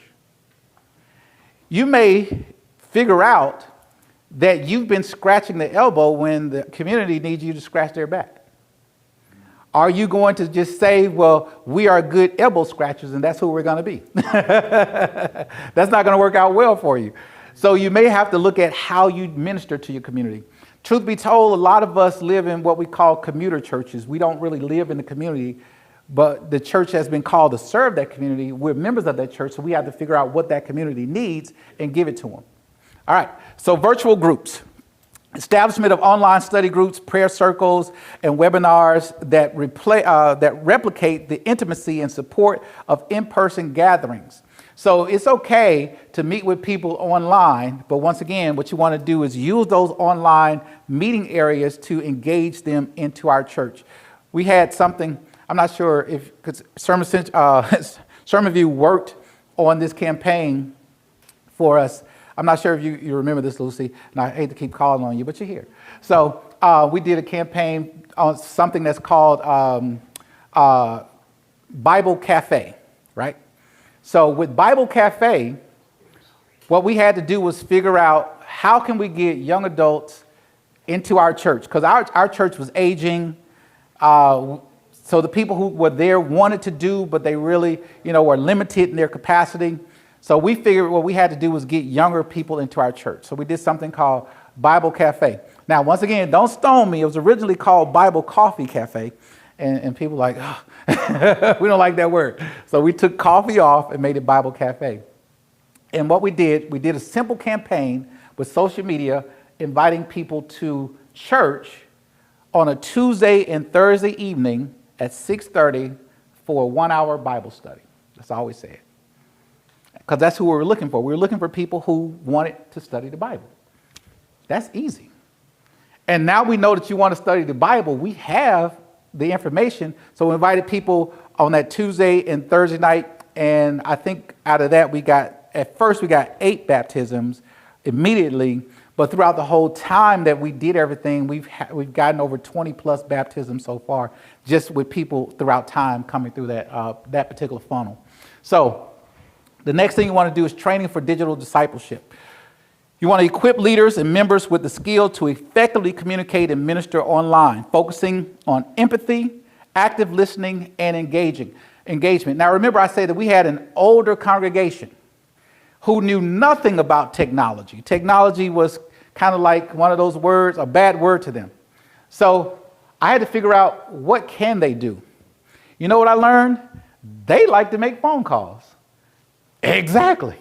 You may figure out that you've been scratching the elbow when the community needs you to scratch their back. Are you going to just say, well, we are good elbow scratchers and that's who we're going to be? That's not going to work out well for you. So you may have to look at how you minister to your community. Truth be told, a lot of us live in what we call commuter churches. We don't really live in the community, but the church has been called to serve that community. We're members of that church, so we have to figure out what that community needs and give it to them. All right, so virtual groups. Establishment of online study groups, prayer circles, and webinars that replicate the intimacy and support of in-person gatherings. So it's okay to meet with people online, but once again, what you want to do is use those online meeting areas to engage them into our church. We had something, I'm not sure if, because Sermonview worked on this campaign for us. I'm not sure if you remember this, Lucy, and I hate to keep calling on you, but you're here. So we did a campaign on something that's called Bible Cafe, right? So with Bible Cafe, what we had to do was figure out how can we get young adults into our church, because our church was aging. So the people who were there wanted to do, but they really, were limited in their capacity. So we figured what we had to do was get younger people into our church. So we did something called Bible Cafe. Now, once again, don't stone me. It was originally called Bible Coffee Cafe. And people were like, oh, we don't like that word. So we took coffee off and made it Bible Cafe. And what we did a simple campaign with social media, inviting people to church on a Tuesday and Thursday evening at 6:30 for a 1-hour Bible study. That's all we said. Because that's who we were looking for. We were looking for people who wanted to study the Bible. That's easy. And now we know that you want to study the Bible. We have the information. So we invited people on that Tuesday and Thursday night. And I think out of that, at first we got 8 baptisms immediately. But throughout the whole time that we did everything, we've gotten over 20 plus baptisms so far, just with people throughout time coming through that particular funnel. So the next thing you want to do is training for digital discipleship. You want to equip leaders and members with the skill to effectively communicate and minister online, focusing on empathy, active listening, and engagement. Now, remember I said that we had an older congregation who knew nothing about technology. Technology was kind of like one of those words, a bad word to them. So I had to figure out, what can they do? You know what I learned? They like to make phone calls. Exactly.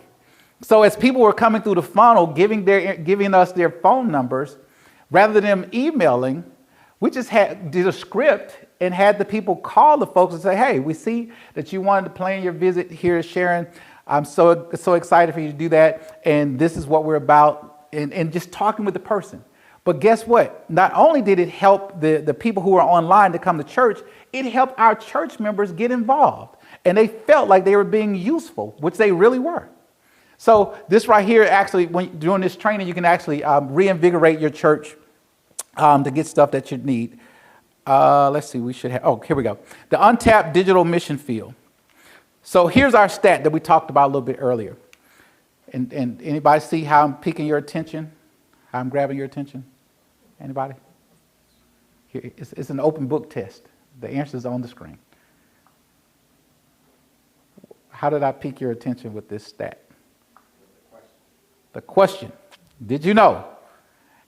So as people were coming through the funnel, giving us their phone numbers, rather than them emailing, we just did a script and had the people call the folks and say, hey, we see that you wanted to plan your visit here at Sharon. I'm so excited for you to do that. And this is what we're about. And just talking with the person. But guess what? Not only did it help the people who are online to come to church, it helped our church members get involved. And they felt like they were being useful, which they really were. So this right here, actually, when doing this training, you can actually reinvigorate your church to get stuff that you need. Let's see, we should have, here we go. The untapped digital mission field. So here's our stat that we talked about a little bit earlier. And anybody see how I'm piquing your attention? How I'm grabbing your attention? Anybody? Here, it's an open book test. The answer is on the screen. How did I pique your attention with this stat? The question. Did you know?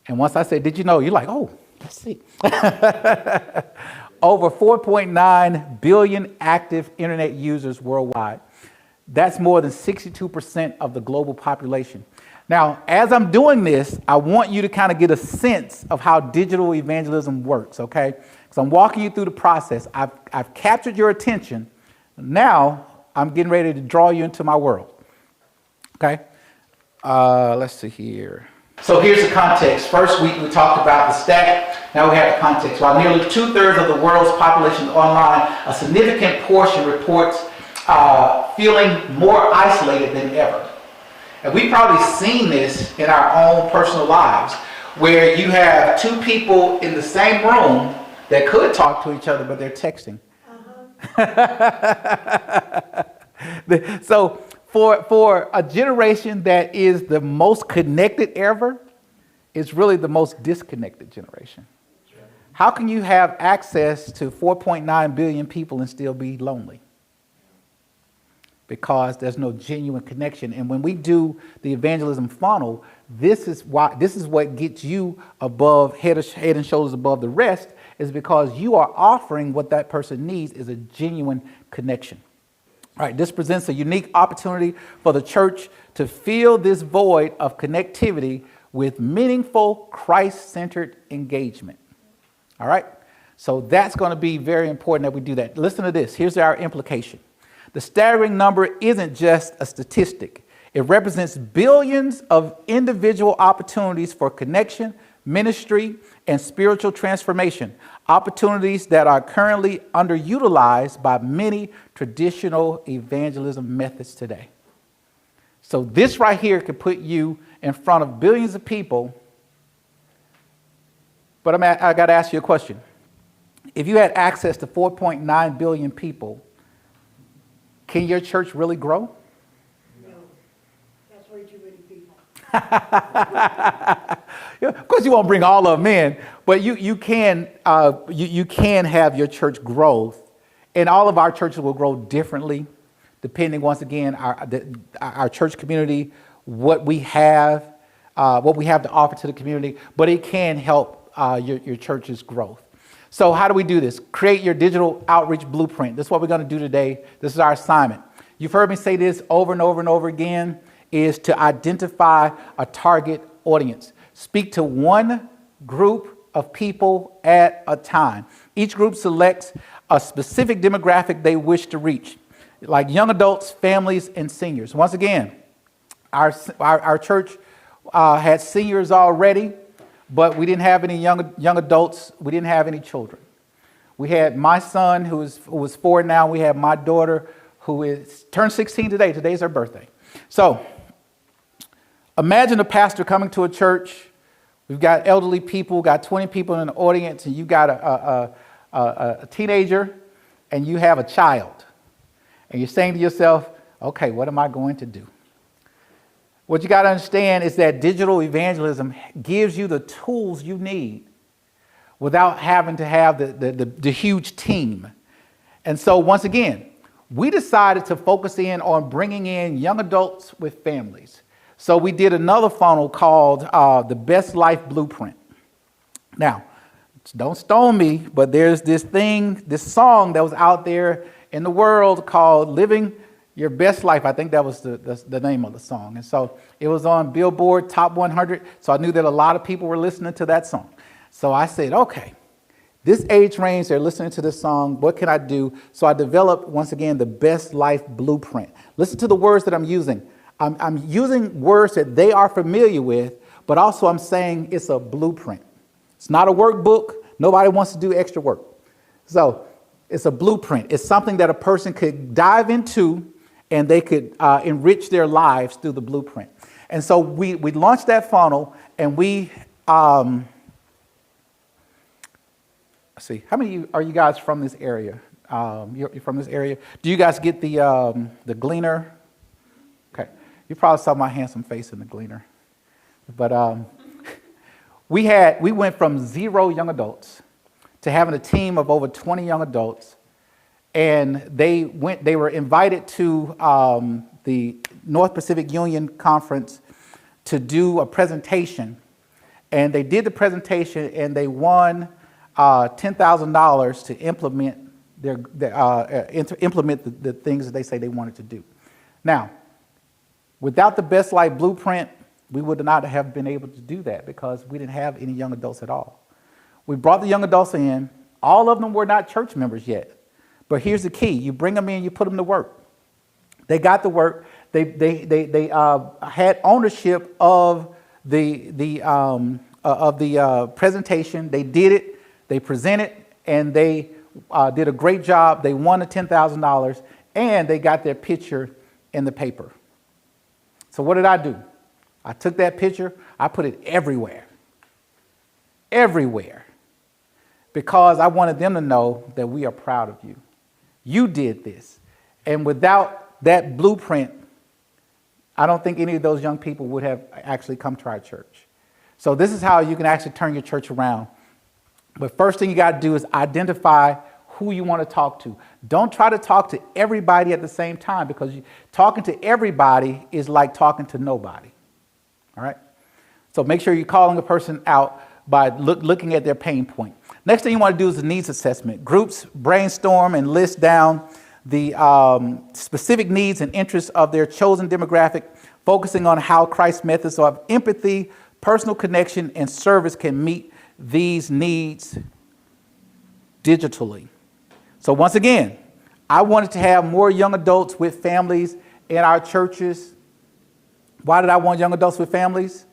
And once I say, did you know? You're like, oh, Let's see. Over 4.9 billion active internet users worldwide. That's more than 62% of the global population. Now, as I'm doing this, I want you to kind of get a sense of how digital evangelism works, okay? Because I'm walking you through the process. I've captured your attention. Now, I'm getting ready to draw you into my world, okay? Let's see here. So here's the context. First week we talked about the stat. Now we have the context. While nearly 2/3 of the world's population is online, a significant portion reports feeling more isolated than ever. And we've probably seen this in our own personal lives, where you have two people in the same room that could talk to each other, but they're texting. So for a generation that is the most connected ever, it's really the most disconnected generation. How can you have access to 4.9 billion people and still be lonely? Because there's no genuine connection. And when we do the evangelism funnel, this is what gets you above, head and shoulders above the rest, is because you are offering what that person needs is a genuine connection. All right, this presents a unique opportunity for the church to fill this void of connectivity with meaningful Christ-centered engagement. All right, so that's going to be very important that we do that. Listen to this. Here's our implication. The staggering number isn't just a statistic. It represents billions of individual opportunities for connection, ministry, and spiritual transformation, opportunities that are currently underutilized by many traditional evangelism methods today. So this right here could put you in front of billions of people. But I got to ask you a question. If you had access to 4.9 billion people, can your church really grow? No, that's way too many people. Of course, you won't bring all of them in, but you can have your church growth, and all of our churches will grow differently, depending once again our church community, what we have to offer to the community. But it can help your church's growth. So how do we do this? Create your digital outreach blueprint. This is what we're going to do today. This is our assignment. You've heard me say this over and over and over again, is to identify a target audience. Speak to one group of people at a time. Each group selects a specific demographic they wish to reach, like young adults, families, and seniors. Once again, our church had seniors already, but we didn't have any young adults. We didn't have any children. We had my son, who was 4 now. We have my daughter, who turned 16 today. Today's her birthday. So imagine a pastor coming to a church. We've got elderly people, got 20 people in the audience, and you got a teenager, and you have a child. And you're saying to yourself, okay, what am I going to do? What you got to understand is that digital evangelism gives you the tools you need without having to have the huge team. And so once again, we decided to focus in on bringing in young adults with families. So we did another funnel called the Best Life Blueprint. Now, don't stone me, but there's this song that was out there in the world called Living Your Best Life. I think that was the name of the song. And so it was on Billboard Top 100. So I knew that a lot of people were listening to that song. So I said, okay, this age range, they're listening to this song. What can I do? So I developed, once again, the Best Life Blueprint. Listen to the words that I'm using. I'm using words that they are familiar with, but also I'm saying it's a blueprint. It's not a workbook. Nobody wants to do extra work. So it's a blueprint. It's something that a person could dive into, and they could enrich their lives through the blueprint. And so we launched that funnel, and we let's see, how many are you guys from this area? You're from this area. Do you guys get the Gleaner? Okay, you probably saw my handsome face in the Gleaner. But we went from 0 young adults to having a team of over 20 young adults. And they were invited to the North Pacific Union Conference to do a presentation. and they did the presentation, and they won $10,000 to implement implement the things that they say they wanted to do. Now, without the Best Life Blueprint, we would not have been able to do that because we didn't have any young adults at all. We brought the young adults in. All of them were not church members yet. But here's the key. You bring them in, you put them to work. They got to work. They had ownership of the presentation. They did it. They presented, and they did a great job. They won the $10,000, and they got their picture in the paper. So what did I do? I took that picture. I put it everywhere. Everywhere. Because I wanted them to know that we are proud of you. You did this. And without that blueprint, I don't think any of those young people would have actually come to our church. So this is how you can actually turn your church around. But first thing you got to do is identify who you want to talk to. Don't try to talk to everybody at the same time, because talking to everybody is like talking to nobody. All right? So make sure you're calling a person out by looking at their pain point. Next thing you want to do is the needs assessment. Groups brainstorm and list down the specific needs and interests of their chosen demographic, focusing on how Christ's methods of empathy, personal connection, and service can meet these needs digitally. So once again, I wanted to have more young adults with families in our churches. Why did I want young adults with families?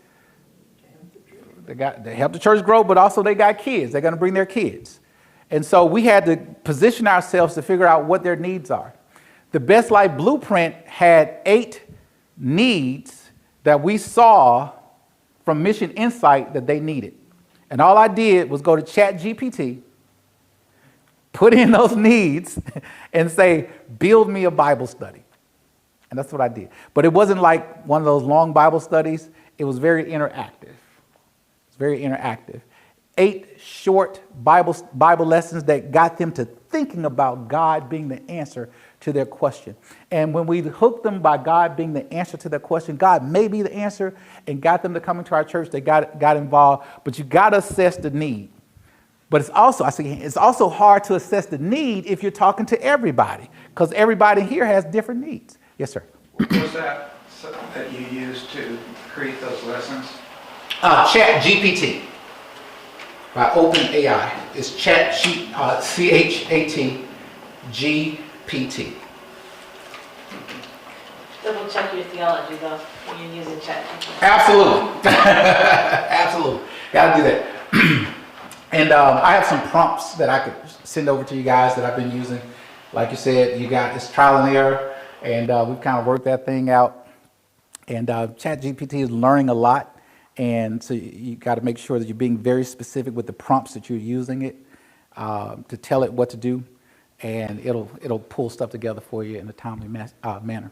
They help the church grow, but also they got kids. They're going to bring their kids. And so we had to position ourselves to figure out what their needs are. The Best Life Blueprint had 8 needs that we saw from Mission Insight that they needed. And all I did was go to ChatGPT, put in those needs, and say, build me a Bible study. And that's what I did. But it wasn't like one of those long Bible studies. It was very interactive. It's very interactive. 8 short Bible lessons that got them to thinking about God being the answer to their question. And when we hooked them by God being the answer to their question, God may be the answer, and got them to come into our church, they got involved. But you got to assess the need. But it's also hard to assess the need if you're talking to everybody, because everybody here has different needs. Yes, sir. What was that you used to create those lessons? ChatGPT by OpenAI. It's ChatGPT. Double check your theology though when you're using ChatGPT. Absolutely. Absolutely. Got to do that. And I have some prompts that I could send over to you guys that I've been using. Like you said, it's trial and error, and we've kind of worked that thing out. And ChatGPT is learning a lot. And so you got to make sure that you're being very specific with the prompts that you're using it to tell it what to do, and it'll pull stuff together for you in a timely manner.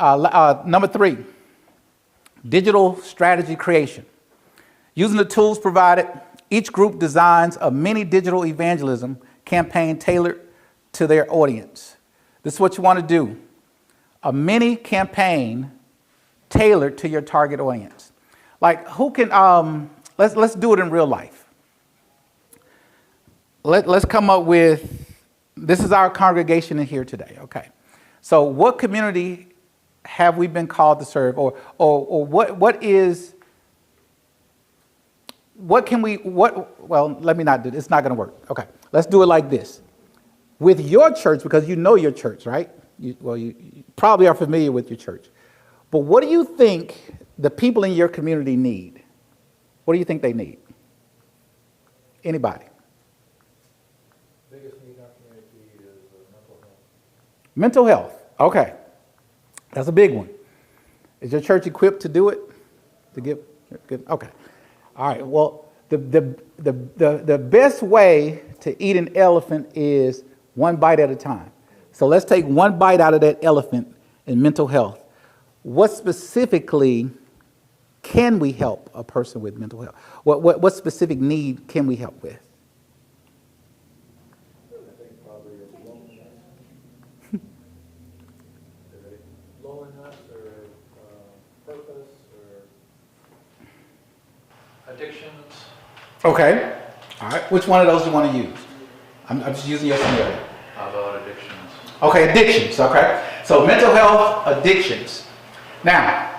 Number 3, digital strategy creation. Using the tools provided, each group designs a mini digital evangelism campaign tailored to their audience. This is what you want to do: a mini campaign tailored to your target audience. Like, who can, let's do it in real life. Let's come up with, this is our congregation in here today, okay? So what community have we been called to serve, or let me not do this, it's not gonna work. Okay, let's do it like this. With your church, because you know your church, right? You probably are familiar with your church. But what do you think the people in your community need? What do you think they need? Anybody? Biggest need in our community is mental health. Mental health. Okay. That's a big one. Is your church equipped to do it? Okay. All right. Well, the best way to eat an elephant is one bite at a time. So let's take one bite out of that elephant in mental health. What specifically can we help a person with mental health? What specific need can we help with? I think probably loneliness. Loneliness or purpose or Addictions. Okay. All right. Which one of those do you want to use? I'm just using your scenario. How about addictions? Okay, addictions. Okay. So mental health, addictions. Now,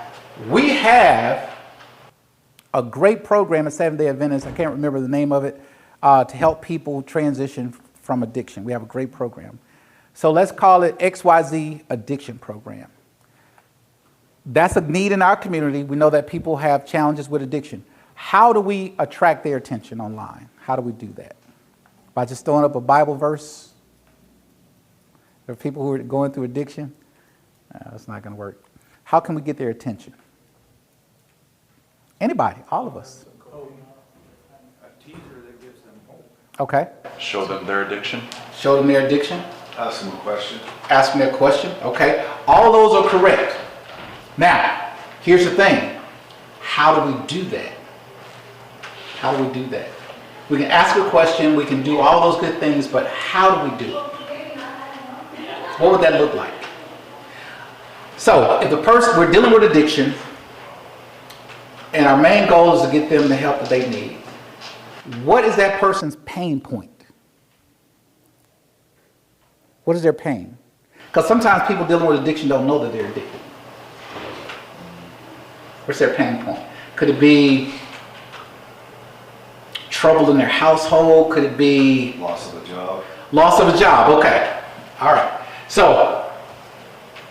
we have a great program at Seventh-day Adventist. I can't remember the name of it, to help people transition from addiction. We have a great program. So let's call it XYZ Addiction Program. That's a need in our community. We know that people have challenges with addiction. How do we attract their attention online? How do we do that? By just throwing up a Bible verse? There are people who are going through addiction. That's not going to work. How can we get their attention? Anybody, all of us. A teaser that gives them hope. Okay. Show them their addiction. Show them their addiction. Ask them a question. Ask them their question. Okay. All those are correct. Now, here's the thing. How do we do that? How do we do that? We can ask a question, we can do all those good things, but how do we do it? What would that look like? So, if the person, we're dealing with addiction, and our main goal is to get them the help that they need, what is that person's pain point? What is their pain? Because sometimes people dealing with addiction don't know that they're addicted. What's their pain point? Could it be trouble in their household? Could it be Loss of a job. loss of a job? Okay. All right. So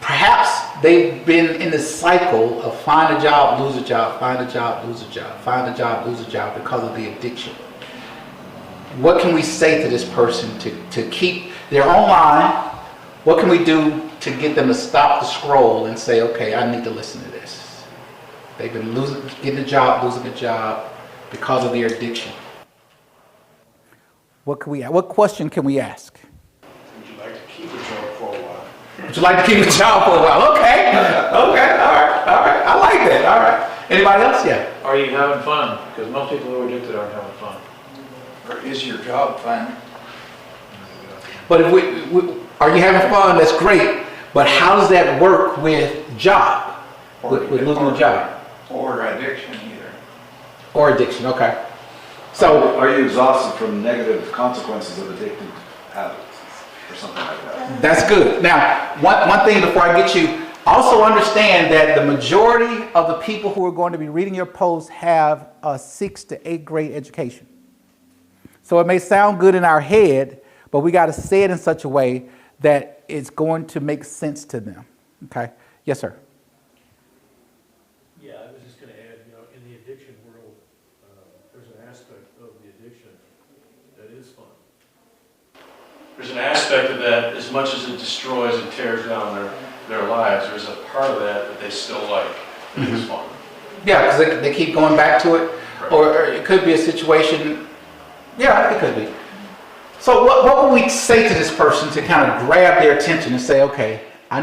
perhaps they've been in the cycle of find a job, lose a job, find a job, lose a job, find a job, lose a job because of the addiction. What can we say to this person to keep, they're online, what can we do to get them to stop the scroll and say, okay, I need to listen to this? They've been getting a job, losing a job because of their addiction. What question can we ask? Would you like to keep a job for a while? Would you like to keep a job for a while? Okay, all right. I like that, all right. Anybody else? Yeah. Are you having fun? Because most people who are addicted aren't having fun. Or is your job fun? But if we are you having fun? That's great. But how does that work with job? With losing a job? Or addiction either. Or addiction, okay. So, Are you exhausted from negative consequences of addictive habits or something like that? that's good. Now, one thing before I get you, also understand that the majority of the people who are going to be reading your post have a 6th to 8th grade education. So it may sound good in our head, but we got to say it in such a way that it's going to make sense to them. Okay? Yes, sir. Yeah, I was just going to add, in the addiction world, there's an aspect of the addiction that is fun. There's an aspect of that, as much as it destroys and tears down their lives, there's a part of that they still like. It's fun. Yeah, because they keep going back to it. Right. Or it could be a situation, yeah, it could be. So what would we say to this person to kind of grab their attention and say, okay, I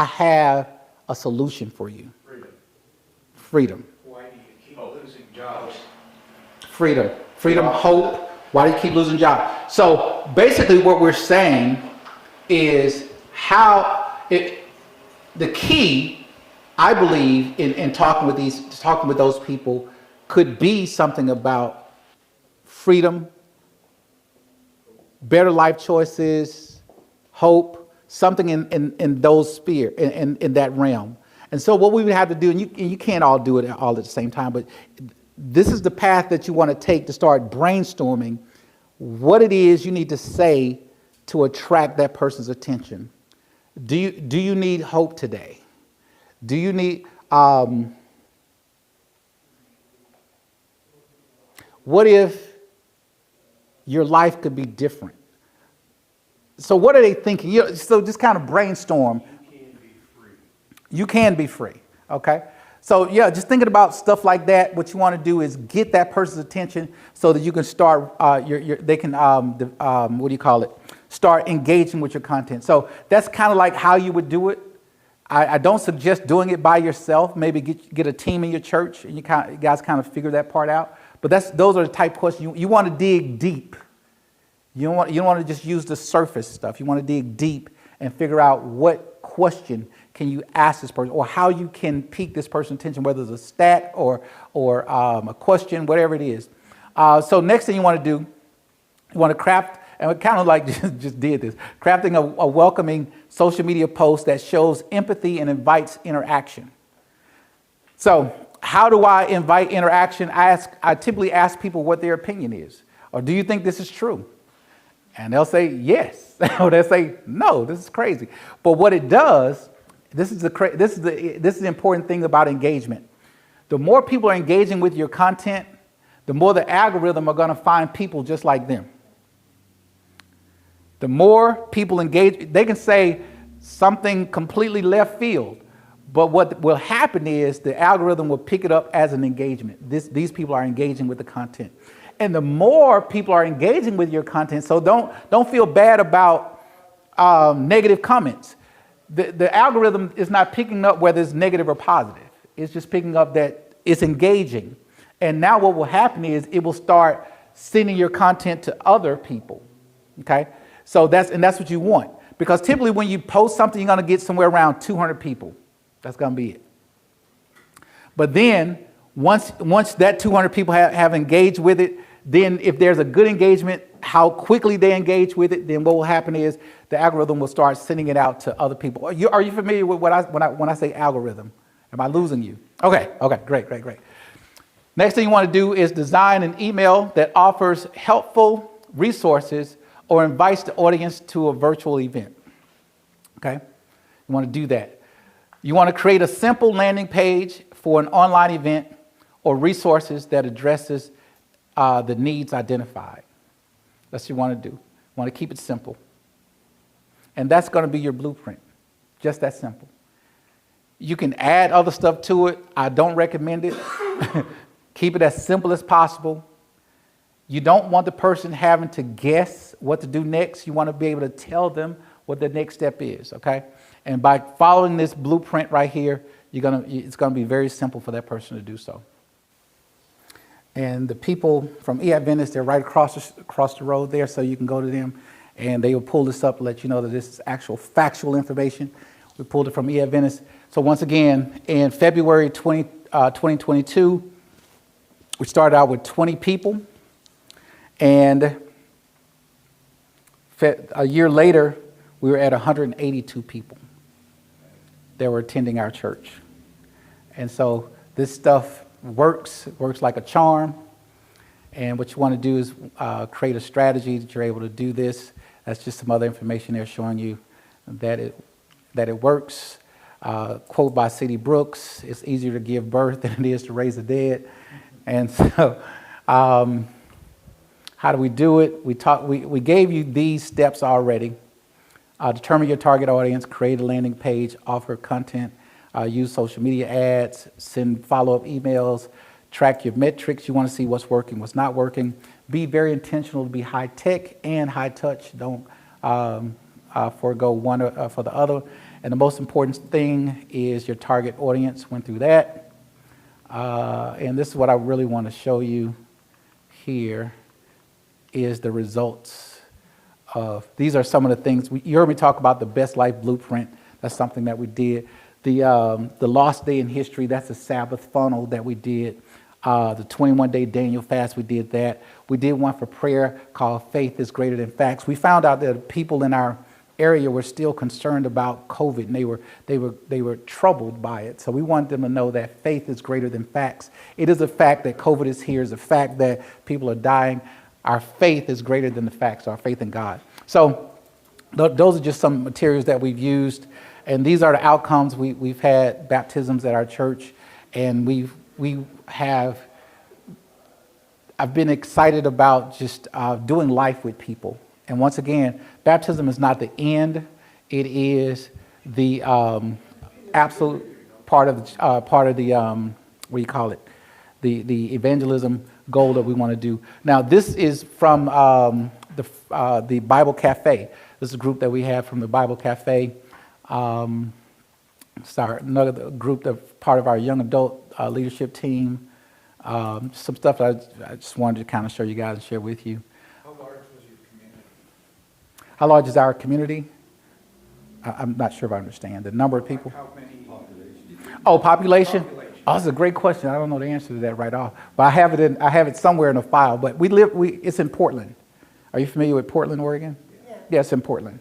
have a solution for you. Freedom. Why do you keep losing jobs? Freedom, hope. Why do you keep losing jobs? So basically what we're saying is the key, I believe, in talking with those people could be something about freedom, better life choices, hope, something in those sphere, in that realm. And so what we would have to do, and you can't all do it all at the same time, but this is the path that you want to take to start brainstorming what it is you need to say to attract that person's attention. Do you need hope today? Do you need, what if your life could be different? So what are they thinking? So just kind of brainstorm. You can be free. Okay. So yeah, just thinking about stuff like that. What you want to do is get that person's attention so that you can start. They can start engaging with your content. So that's kind of like how you would do it. I don't suggest doing it by yourself. Maybe get a team in your church and you guys kind of figure that part out. But those are the type of questions you want to dig deep. You don't want to just use the surface stuff. You want to dig deep and figure out what question can you ask this person, or how you can pique this person's attention, whether it's a stat or a question, whatever it is. So next thing you want to do, you want to craft, and we kind of like just did this, crafting a welcoming social media post that shows empathy and invites interaction. So how do I invite interaction? I typically ask people what their opinion is, or do you think this is true? And they'll say yes, or they'll say no, this is crazy. But what it does, this is the important thing about engagement. The more people are engaging with your content, the more the algorithm are going to find people just like them. The more people engage, they can say something completely left field, but what will happen is the algorithm will pick it up as an engagement. These people are engaging with the content. And the more people are engaging with your content, so don't feel bad about negative comments. The algorithm is not picking up whether it's negative or positive. It's just picking up that it's engaging. And now what will happen is it will start sending your content to other people. Okay? So that's what you want. Because typically when you post something, you're going to get somewhere around 200 people. That's going to be it. But then once that 200 people have engaged with it, then if there's a good engagement, how quickly they engage with it, then what will happen is the algorithm will start sending it out to other people. Are you familiar with when I say algorithm? Am I losing you? Okay, great. Next thing you want to do is design an email that offers helpful resources or invites the audience to a virtual event. Okay, you want to do that. You want to create a simple landing page for an online event or resources that addresses the needs identified. That's what you want to do. You want to keep it simple. And that's going to be your blueprint. Just that simple. You can add other stuff to it. I don't recommend it. Keep it as simple as possible. You don't want the person having to guess what to do next. You want to be able to tell them what the next step is, okay? And by following this blueprint right here, it's going to be very simple for that person to do so. And the people from Adventist, they're right across the road there, so you can go to them, and they will pull this up and let you know that this is actual factual information. We pulled it from Adventist. So once again, in February 2022, we started out with 20 people, and a year later, we were at 182 people that were attending our church. And so this stuff works like a charm. And what you want to do is create a strategy that you're able to do this. That's just some other information there showing you that it works. Quote by C.D. Brooks: "It's easier to give birth than it is to raise the dead." And so, how do we do it? We gave you these steps already. Determine your target audience, create a landing page, offer content, use social media ads, send follow-up emails, track your metrics. You want to see what's working, what's not working. Be very intentional to be high-tech and high-touch. Don't forego one for the other. And the most important thing is your target audience. Went through that. And this is what I really want to show you here is the results of, these are some of the things, you heard me talk about the Best Life Blueprint. That's something that we did. The Lost Day in History, that's a Sabbath funnel that we did. The 21-day Daniel fast, we did that. We did one for prayer called Faith is Greater Than Facts. We found out that people in our area were still concerned about COVID, and they were troubled by it. So we wanted them to know that faith is greater than facts. It is a fact that COVID is here. It's a fact that people are dying. Our faith is greater than the facts, our faith in God. So those are just some materials that we've used. And these are the outcomes. We've had baptisms at our church, and I've been excited about just doing life with people. And once again, baptism is not the end. It is the absolute part of the what do you call it? The evangelism goal that we want to do. Now, this is from the Bible Cafe. This is a group that we have from the Bible Cafe. Another group that's part of our young adult leadership team. Some stuff that I just wanted to kind of show you guys and share with you. How large was your community? How large is our community? I'm not sure if I understand. The number of people? How many? Oh, population? Population. Oh, that's a great question. I don't know the answer to that right off, but I have it somewhere in a file. But it's in Portland. Are you familiar with Portland, Oregon? Yeah, it's in Portland.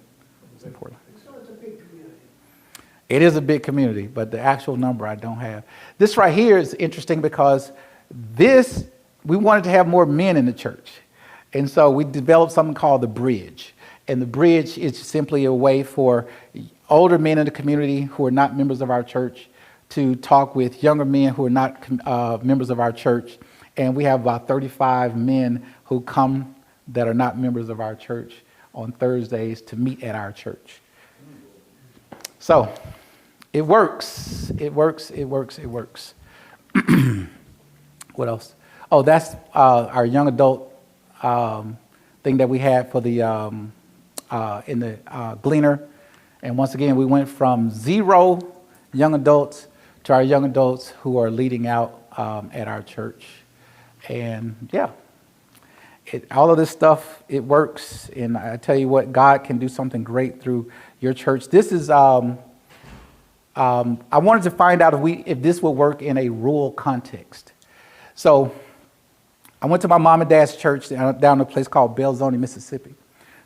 It's in Portland. So it's a big community. It is a big community, but the actual number I don't have. This right here is interesting because we wanted to have more men in the church. And so we developed something called the Bridge. And the Bridge is simply a way for older men in the community who are not members of our church to talk with younger men who are not members of our church. And we have about 35 men who come that are not members of our church on Thursdays to meet at our church. So it works. It works. It works. It works. What else? Oh, that's our young adult thing that we had for the in the Gleaner. And once again, we went from 0 young adults to our young adults who are leading out at our church. And yeah, all of this stuff, it works. And I tell you what, God can do something great through your church. This is, I wanted to find out if this would work in a rural context. So I went to my mom and dad's church down in a place called Belzoni, Mississippi.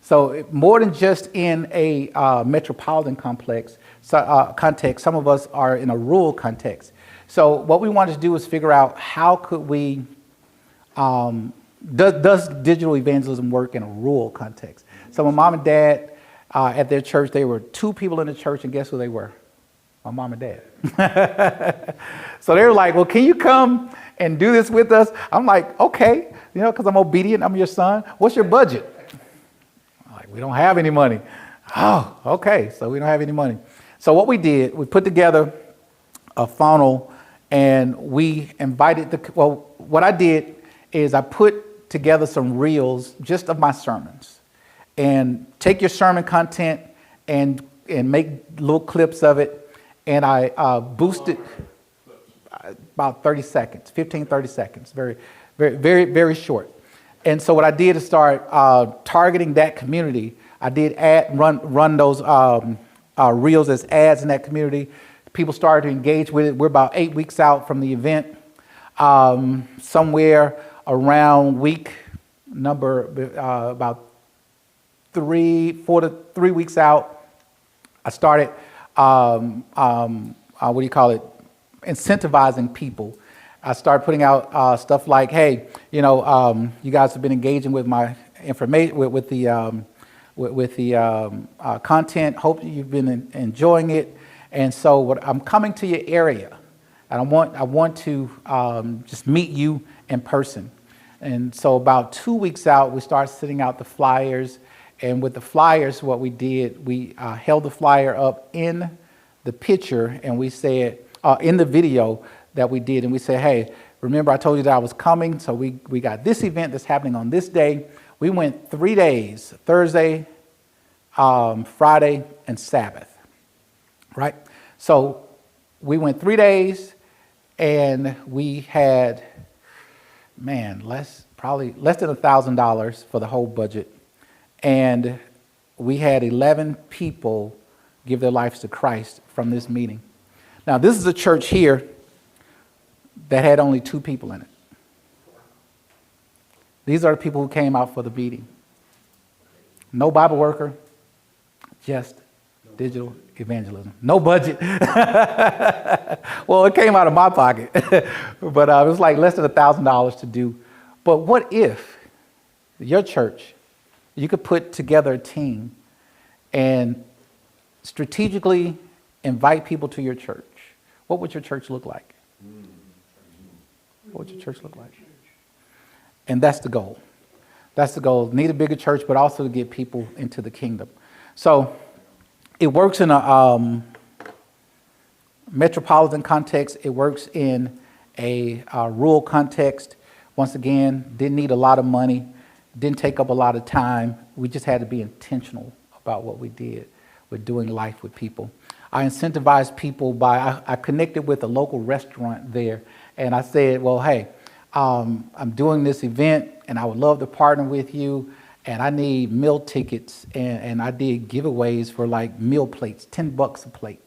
So more than just in a metropolitan context, some of us are in a rural context. So what we wanted to do is figure out how could we, does digital evangelism work in a rural context? So my mom and dad at their church, there were 2 people in the church, and guess who they were? My mom and dad. So they were like, well, can you come and do this with us? I'm like, okay, because I'm obedient, I'm your son. What's your budget? I'm like, we don't have any money. Oh, okay, so we don't have any money. So what we did, we put together a funnel and we invited what I did is I put together some reels just of my sermons and take your sermon content and make little clips of it. And I boosted about 30 seconds, 15, 30 seconds, very, very, very, very short. And so what I did is start targeting that community. I did run those reels as ads in that community. People started to engage with it. We're about 8 weeks out from the event. Somewhere around week number about 4 to 3 weeks out, I started incentivizing people. I started putting out stuff like, hey, you guys have been engaging with my information, with the content. Hope you've been enjoying it. And so I'm coming to your area, and I want to just meet you in person. And so about 2 weeks out, we started sending out the flyers. And with the flyers, what we did, we held the flyer up in the picture, and we said, in the video that we did, and we said, hey, remember I told you that I was coming, so we got this event that's happening on this day. We went 3 days, Thursday, Friday, and Sabbath, right? So we went 3 days, and we had, probably less than $1,000 for the whole budget. And we had 11 people give their lives to Christ from this meeting. Now, this is a church here that had only 2 people in it. These are the people who came out for the meeting. No Bible worker, just digital evangelism. No budget. Well, it came out of my pocket, but it was like less than $1,000 to do. But what if your church, you could put together a team and strategically invite people to your church? What would your church look like? What would your church look like? And that's the goal. That's the goal. Need a bigger church, but also to get people into the kingdom. So it works in a metropolitan context. It works in a rural context. Once again, didn't need a lot of money. Didn't take up a lot of time. We just had to be intentional about what we did with doing life with people. I incentivized people I connected with a local restaurant there, and I said, well, hey, I'm doing this event, and I would love to partner with you, and I need meal tickets, and I did giveaways for like meal plates, $10 a plate,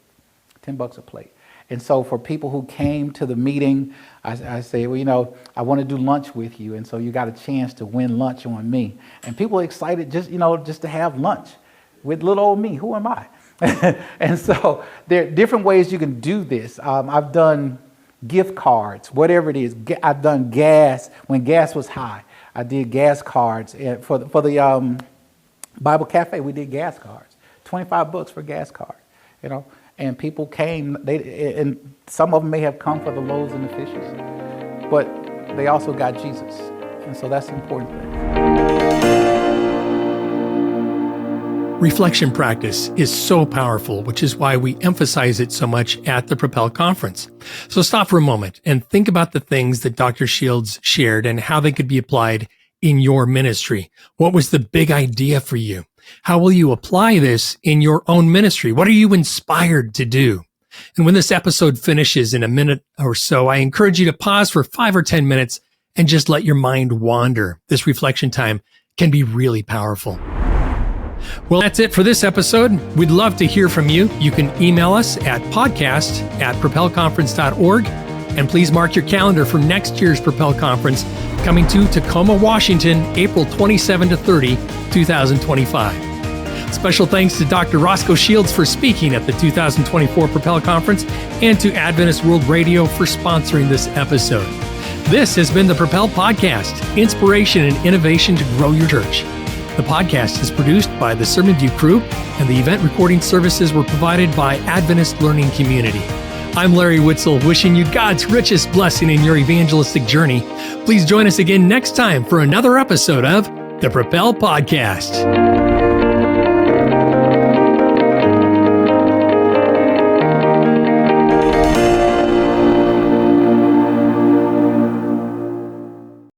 $10 a plate. And so for people who came to the meeting, I say, well, you know, I want to do lunch with you, and so you got a chance to win lunch on me. And people are excited just to have lunch with little old me. Who am I? And so there are different ways you can do this. I've done gift cards, whatever it is. I've done gas when gas was high. I did gas cards for the Bible Cafe. We did gas cards, $25 for gas card, you know. And people came. And some of them may have come for the loaves and the fishes, but they also got Jesus, and so that's the important thing. Reflection practice is so powerful, which is why we emphasize it so much at the Propel conference. So stop for a moment and think about the things that Dr. Shields shared and how they could be applied in your ministry. What was the big idea for you? How will you apply this in your own ministry? What are you inspired to do? And when this episode finishes in a minute or so, I encourage you to pause for 5 or 10 minutes and just let your mind wander. This reflection time can be really powerful. Well, that's it for this episode. We'd love to hear from you. You can email us at podcast@propelconference.org. And please mark your calendar for next year's Propel Conference coming to Tacoma, Washington, April 27 to 30, 2025. Special thanks to Dr. Rosco Shields for speaking at the 2024 Propel Conference and to Adventist World Radio for sponsoring this episode. This has been the Propel Podcast, inspiration and innovation to grow your church. The podcast is produced by the Sermon View crew, and the event recording services were provided by Adventist Learning Community. I'm Larry Witzel, wishing you God's richest blessing in your evangelistic journey. Please join us again next time for another episode of the Propel Podcast.